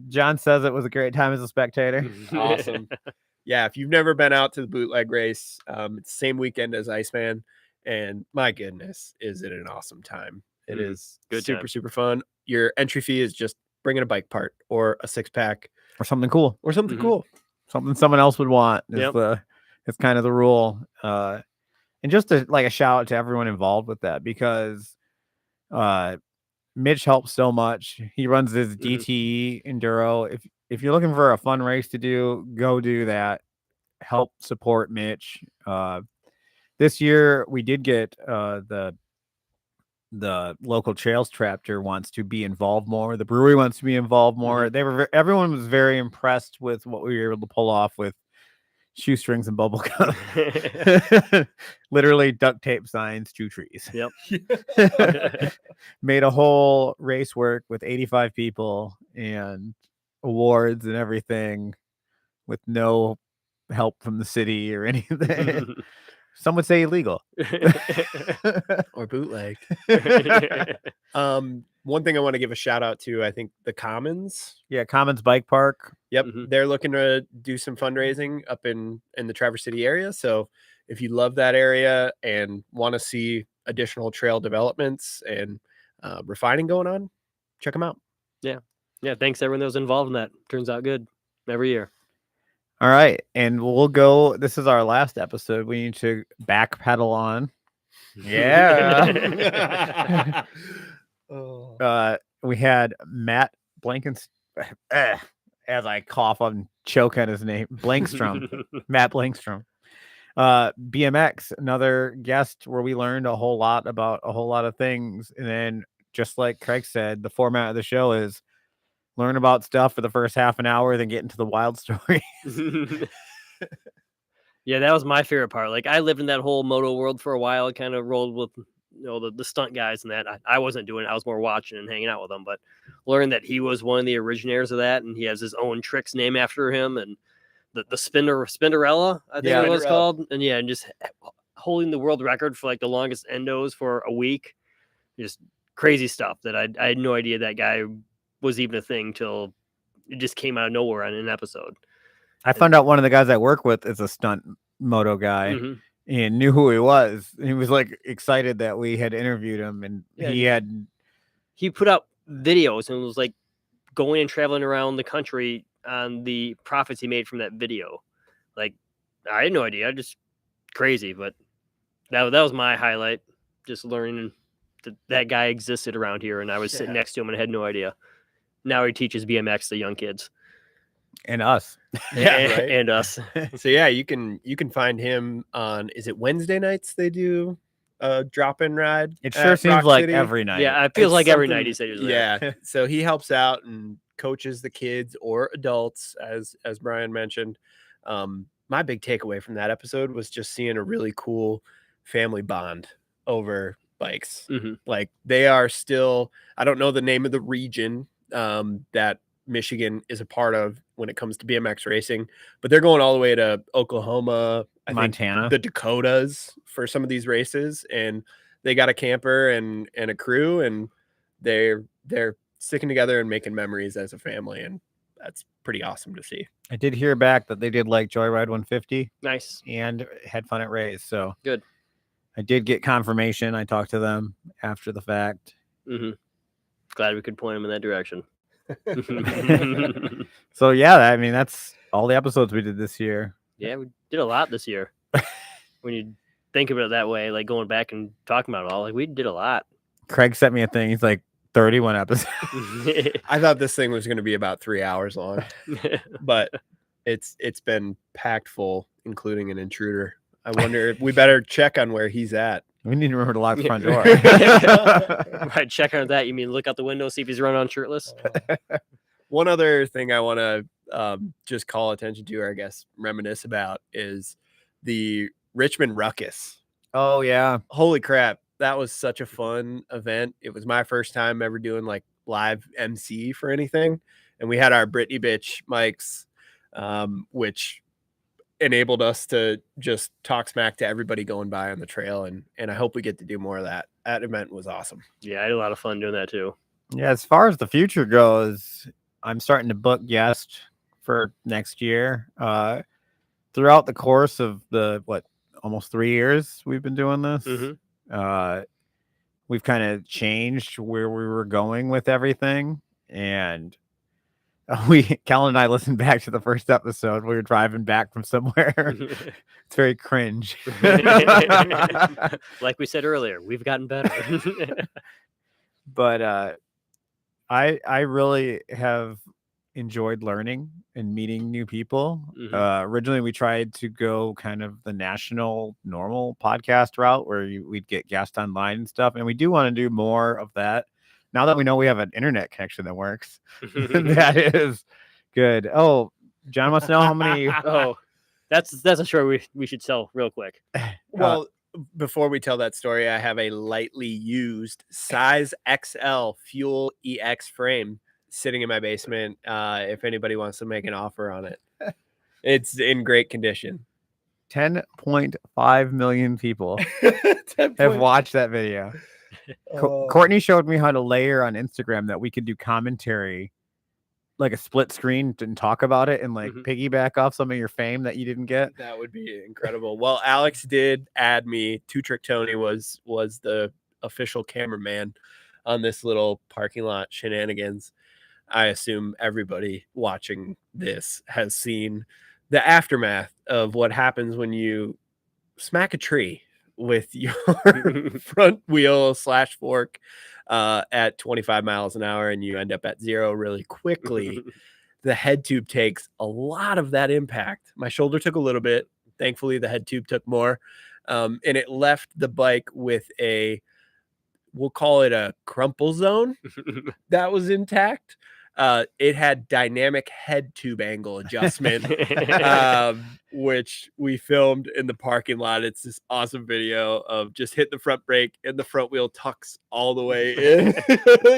John says it was a great time as a spectator. awesome. Yeah, if you've never been out to the bootleg race, it's the same weekend as Iceman, and my goodness, is it an awesome time. It is good super, time. super fun. Your entry fee is just bringing a bike part or a 6-pack Or something cool. or something cool. Something someone else would want Yep. It's kind of the rule. And just a shout out to everyone involved with that, because Mitch helps so much. He runs this DTE enduro. If you're looking for a fun race to do, go do that. Help support Mitch. This year we did get the local trails chapter wants to be involved more. The brewery wants to be involved more. Everyone was very impressed with what we were able to pull off with shoestrings and bubble gum. Literally duct tape signs to trees. Yep. Made a whole race work with 85 people and awards and everything with no help from the city or anything. Some would say illegal. Or bootleg. One thing I want to give a shout out to, I think the Commons. Yeah, Commons Bike Park. Yep. They're looking to do some fundraising up in the Traverse City area. So if you love that area and want to see additional trail developments and refining going on, check them out. Yeah, thanks to everyone that was involved in that. Turns out good every year. All right, and we'll go. This is our last episode. We need to backpedal on. Yeah. We had Matt Blankens, as I cough on choke on his name, Blankstrom, Matt Blankstrom. BMX, another guest where we learned a whole lot about a whole lot of things. And then, just like Craig said, the format of the show is learn about stuff for the first half an hour, then get into the wild story. Yeah, that was my favorite part. Like, I lived in that whole moto world for a while. I kind of rolled with the stunt guys and that. I wasn't doing it. I was more watching and hanging out with them. But learned that he was one of the originators of that, and he has his own tricks named after him, and the Spinderella, I think it was called. And yeah, and just holding the world record for like the longest endos for a week. Just crazy stuff that I had no idea that guy was even a thing till it just came out of nowhere on an episode. I found out one of the guys I work with is a stunt moto guy. Mhm. And knew who he was. He was like excited that we had interviewed him, and Yeah, he put out videos and was like going and traveling around the country on the profits he made from that video. Like, I had no idea, just crazy. But that was my highlight, just learning that guy existed around here, and I was sitting next to him and I had no idea. Now he teaches BMX to young kids. and us. And us. So yeah, you can find him on, is it Wednesday nights they do a drop-in ride? It sure at seems Rock like City? every night. Yeah, it feels It's like every night something- he said he was there. Yeah. So he helps out and coaches the kids or adults, as Brian mentioned. My big takeaway from that episode was just seeing a really cool family bond over bikes. Mhm. Like they are still, I don't know the name of the region that Michigan is a part of when it comes to BMX racing, but they're going all the way to Oklahoma, I think Montana. the Dakotas for some of these races, and they got a camper and a crew, and they're sticking together and making memories as a family, and that's pretty awesome to see. I did hear back that they did like Joyride 150 Nice. and had fun at Ray's. So Good. I did get confirmation. I talked to them after the fact. Mm-hmm. Glad we could point him in that direction. So yeah, I mean that's all the episodes we did this year. Yeah, we did a lot this year. When you think of it that way, like going back and talking about it all, like we did a lot. Craig sent me a thing. He's like 31 episodes. I thought this thing was going to be about 3 hours long, but it's been packed full, including an intruder. I wonder if we better check on where he's at. We need to remember to lock the front door. Right, check on that. You mean look out the window, see if he's running on shirtless? One other thing I want to just call attention to, or I guess reminisce about, is the Richmond Ruckus. Oh yeah. Holy crap. That was such a fun event. It was my first time ever doing like live MC for anything. And we had our Britney Bitch mics, which enabled us to just talk smack to everybody going by on the trail. And I hope we get to do more of that. That event was awesome. Yeah, I had a lot of fun doing that too. Yeah, as far as the future goes, I'm starting to book guests for next year. Throughout the course of the almost 3 years we've been doing this, we've kind of changed where we were going with everything. And Callan and I listened back to the first episode. We were driving back from somewhere. It's very cringe. Like we said earlier, we've gotten better. But I really have enjoyed learning and meeting new people. Originally, we tried to go kind of the national normal podcast route where we'd get guests online and stuff. And we do want to do more of that. Now that we know we have an internet connection that works, that is good. Oh, John wants to know how many. Oh, that's a story we should tell real quick. Well, before we tell that story, I have a lightly used size XL Fuel EX frame sitting in my basement. If anybody wants to make an offer on it, it's in great condition. 10.5 million people have watched that video. Courtney showed me how to layer on Instagram that we could do commentary, like a split screen, and talk about it and like piggyback off some of your fame that you didn't get. That would be incredible. Well, Alex did add me. Two Trick Tony was the official cameraman on this little parking lot shenanigans. I assume everybody watching this has seen the aftermath of what happens when you smack a tree with your front wheel / fork at 25 miles an hour, and you end up at zero really quickly. The head tube takes a lot of that impact. My shoulder took a little bit. Thankfully, the head tube took more. And it left the bike with we'll call it a crumple zone that was intact. It had dynamic head tube angle adjustment, which we filmed in the parking lot. It's this awesome video of just hit the front brake and the front wheel tucks all the way in.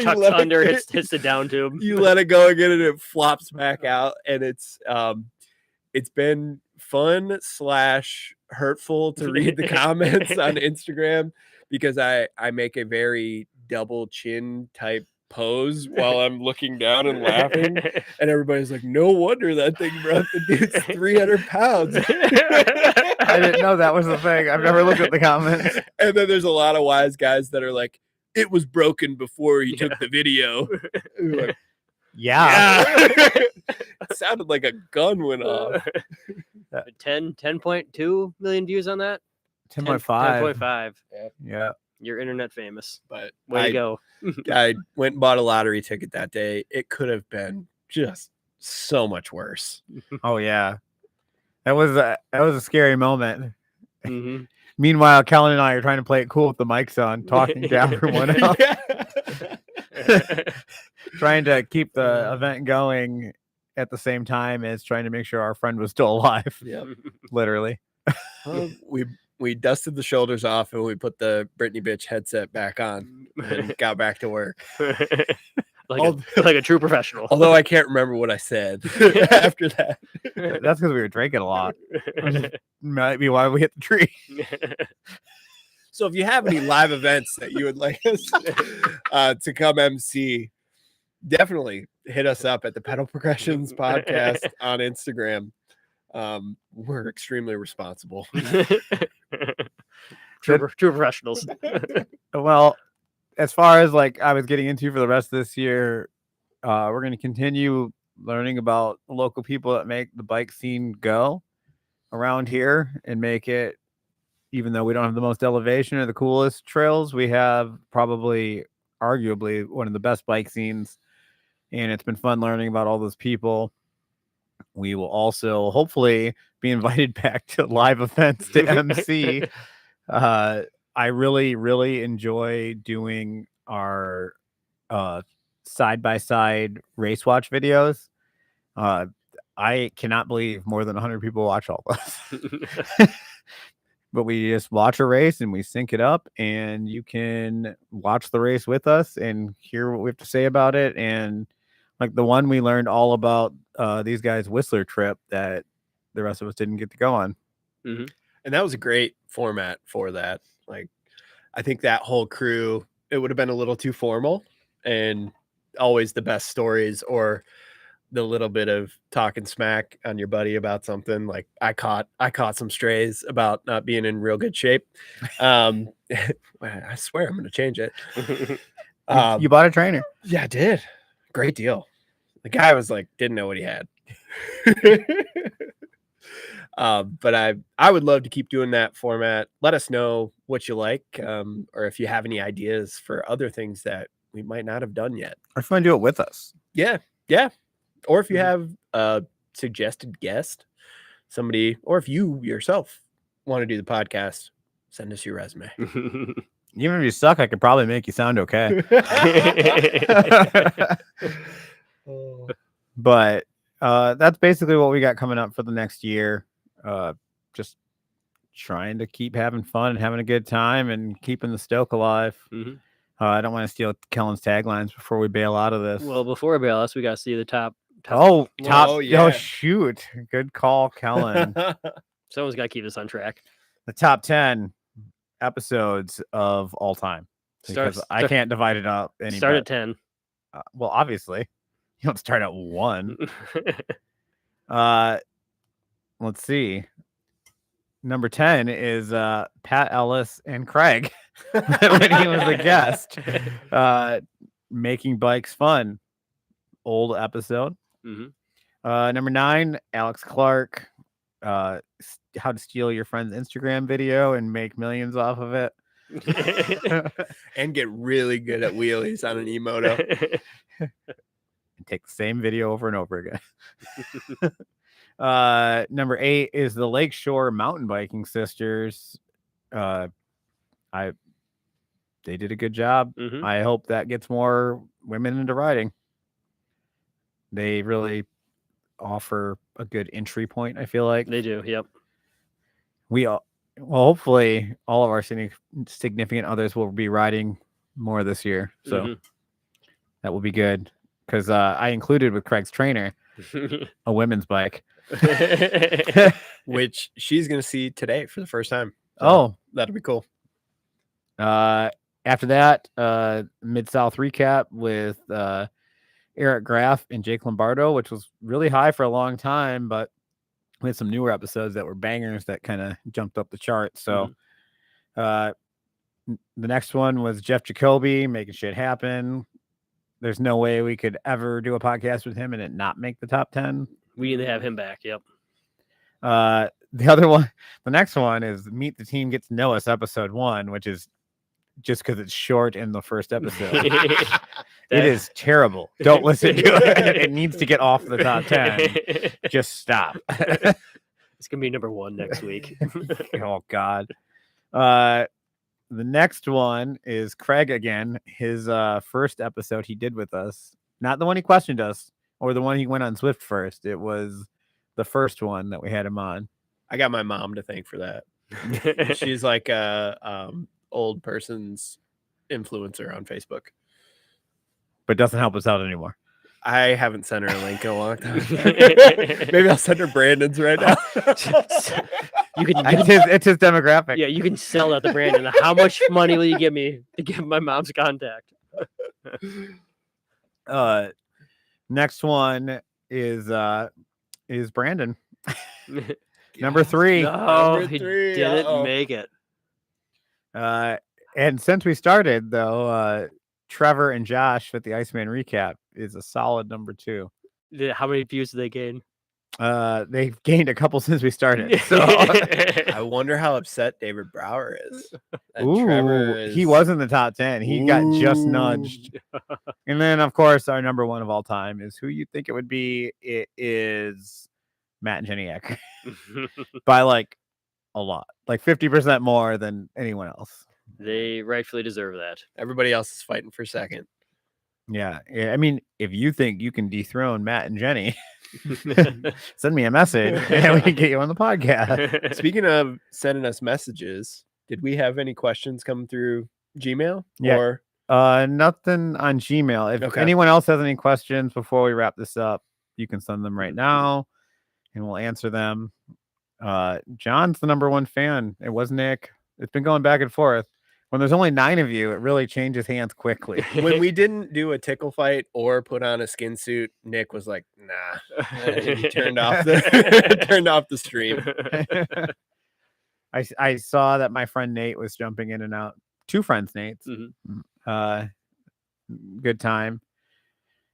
Tucks under, hits the down tube. You let it go again and it flops back out. And it's been fun / hurtful to read the comments on Instagram, because I make a very double chin type pose while I'm looking down and laughing. And everybody's like, no wonder that thing brought the dude's 300 pounds. I didn't know that was the thing. I've never looked at the comments. And then there's a lot of wise guys that are like, it was broken before he took the video. Like, Yeah. It sounded like a gun went off. 10.2 million views on that. 10.5. 10.5. Yeah. You're internet famous. But Way to go. I went and bought a lottery ticket that day. It could have been just so much worse. Oh yeah. That was a scary moment. Mhm. Meanwhile, Kellen and I are trying to play it cool with the mics on, talking to everyone else, trying to keep the event going at the same time as trying to make sure our friend was still alive. Yep. Literally. We dusted the shoulders off and we put the Britney bitch headset back on and got back to work. like a true professional. Although I can't remember what I said after that. That's because we were drinking a lot. Might be why we hit the tree. So if you have any live events that you would like us to come MC, definitely hit us up at the Pedal Progressions Podcast on Instagram. We're extremely responsible. True professionals. Well, as far as like I was getting into for the rest of this year, we're going to continue learning about local people that make the bike scene go around here and make it, even though we don't have the most elevation or the coolest trails, we have probably arguably one of the best bike scenes, and it's been fun learning about all those people. We will also hopefully be invited back to live events to MC. I really, really enjoy doing our side-by-side race watch videos. I cannot believe more than 100 people watch all this. But we just watch a race and we sync it up, and you can watch the race with us and hear what we have to say about it. And like the one we learned all about these guys' Whistler trip that the rest of us didn't get to go on. Mm-hmm. And that was a great format for that. Like, I think that whole crew, it would have been a little too formal, and always the best stories or the little bit of talking smack on your buddy about something. Like I caught some strays about not being in real good shape. I swear I'm going to change it. You bought a trainer. Yeah, I did. Great deal. The guy was like, didn't know what he had. But I would love to keep doing that format. Let us know what you like, or if you have any ideas for other things that we might not have done yet. Or if you want to do it with us. Yeah. Or if you have a suggested guest, somebody, or if you yourself want to do the podcast, send us your resume. Even if you suck, I could probably make you sound okay. But that's basically what we got coming up for the next year. Just trying to keep having fun and having a good time and keeping the stoke alive. Mm-hmm. I don't want to steal Kellen's taglines before we bail out of this. Well, before we bail us, we got to see the top. Oh, yeah. Shoot. Good call, Kellen. Someone's got to keep us on track. The top 10 episodes of all time. Because I can't divide it up. Start at 10. Well, obviously. You don't start at 1. Let's see. Number 10 is Pat Ellis and Craig when he was a guest. Making bikes fun. Old episode. Mm-hmm. Number 9, Alex Clark. How to steal your friend's Instagram video and make millions off of it. And get really good at wheelies on an Emoto. And take the same video over and over again. Number 8 is the Lakeshore Mountain Biking Sisters. They did a good job. Mm-hmm. I hope that gets more women into riding. They really offer a good entry point, I feel like. They do, yep. Hopefully all of our significant others will be riding more this year. So that will be good. Because I included with Craig's trainer a women's bike. Which she's going to see today for the first time. So oh, that'll be cool. After that, Mid-South recap with Eric Graff and Jake Lombardo, which was really high for a long time, but we had some newer episodes that were bangers that kind of jumped up the chart. So the next one was Jeff Jacoby making shit happen. There's no way we could ever do a podcast with him and it not make the top 10. We need to have him back. Yep. The other one, the next one is Meet the Team Gets to Know Us, episode 1, which is just because it's short in the first episode. It is terrible. Don't listen to it. It needs to get off the top 10. Just stop. It's gonna be number 1 next week. Oh God. The next one is Craig again. His first episode he did with us, not the one he questioned us or the one he went on Swift first. It was the first one that we had him on. I got my mom to thank for that. She's like a old person's influencer on Facebook, but doesn't help us out anymore. I haven't sent her a link in a long time. Maybe I'll send her Brandon's right now. It's his demographic. Yeah, you can sell that to Brandon. How much money will you give me to give my mom's contact? Next one is Brandon. Number 3. No, Number he 3. didn't make it. And since we started though, Trevor and Josh with the Iceman recap is a solid number 2. How many views did they gain? They've gained a couple since we started. So I wonder how upset David Brower is. He was in the top 10. He got just nudged. And then, of course, our number 1 of all time is who you think it would be. It is Matt and Jeniak by like a lot, like 50% more than anyone else. They rightfully deserve that. Everybody else is fighting for second. Yeah. I mean, if you think you can dethrone Matt and Jenny, send me a message and we can get you on the podcast. Speaking of sending us messages, did we have any questions come through Gmail? Yeah. Or nothing on Gmail. If anyone else has any questions before we wrap this up, you can send them right now and we'll answer them. John's the number 1 fan. It was Nick. It's been going back and forth. When there's only 9 of you, it really changes hands quickly. When we didn't do a tickle fight or put on a skin suit, Nick was like, nah. He turned off the stream. I saw that my friend Nate was jumping in and out. 2 friends, Nate's. Good time.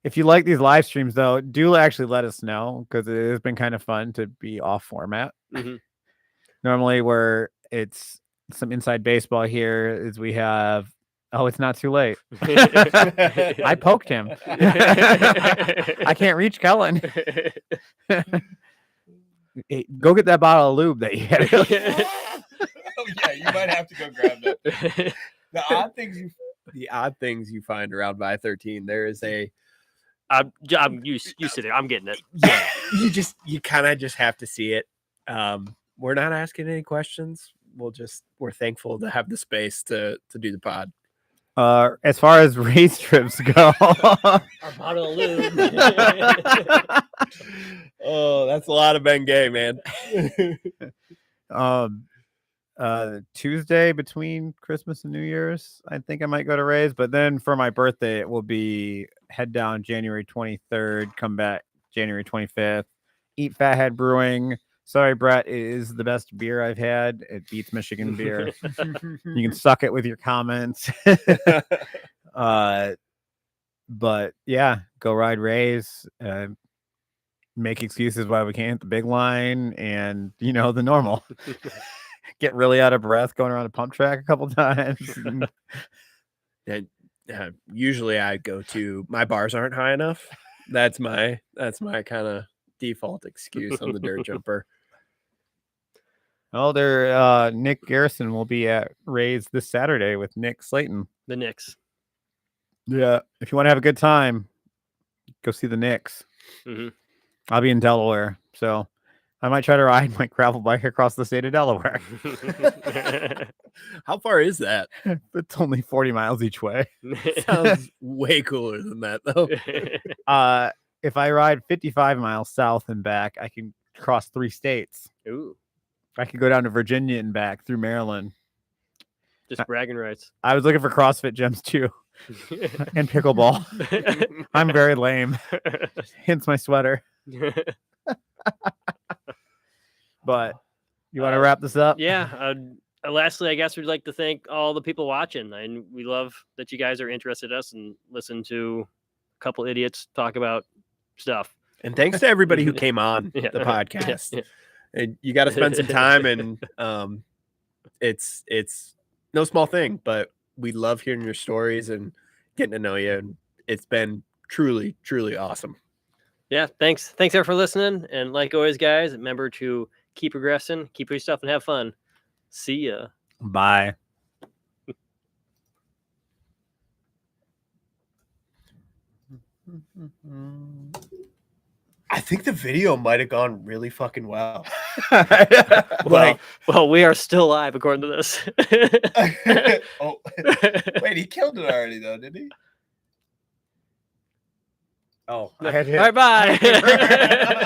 If you like these live streams, though, do actually let us know because it has been kind of fun to be off format. Normally, where it's some inside baseball here is we have, it's not too late. I poked him. I can't reach Kellen. Hey, go get that bottle of lube that you had. Oh, yeah, you might have to go grab that. The odd things you find around by 13. There is a. You sit there. I'm getting it. Yeah, you kind of just have to see it. We're not asking any questions. We're thankful to have the space to do the pod. As far as race trips go, our bottle of lube. Oh, that's a lot of Bengay, man. Tuesday between Christmas and New Year's, I think I might go to Ray's, but then for my birthday, it will be head down January 23rd, come back January 25th, eat Fathead Brewing. Sorry, Brett, it is the best beer I've had. It beats Michigan beer. You can suck it with your comments. But yeah, go ride Ray's, make excuses why we can't hit the big line, and the normal. Get really out of breath going around a pump track a couple times. And usually I go to my bars aren't high enough. That's my kind of default excuse on the dirt jumper. Oh, Nick Garrison will be at Ray's this Saturday with Nick Slayton. The Knicks. Yeah, if you want to have a good time, go see the Knicks. I'll be in Delaware, so I might try to ride my gravel bike across the state of Delaware. How far is that? It's only 40 miles each way. Sounds way cooler than that, though. If I ride 55 miles south and back, I can cross 3 states. Ooh. I could go down to Virginia and back through Maryland. Just bragging rights. I was looking for CrossFit gyms too, and pickleball. I'm very lame. Hence my sweater. But you want to wrap this up? Yeah. Lastly, I guess we'd like to thank all the people watching, and we love that you guys are interested in us and listen to a couple idiots talk about stuff. And thanks to everybody who came on Yeah. the podcast. Yeah. And you got to spend some time, and it's no small thing, but we love hearing your stories and getting to know you. And it's been truly, truly awesome. Yeah. Thanks everyone for listening. And like always, guys, remember to keep progressing, keep your stuff, and have fun. See ya. Bye. I think the video might have gone really fucking well. Well, we are still live according to this. Oh, wait, he killed it already, though, didn't he? Oh, I had All right, bye.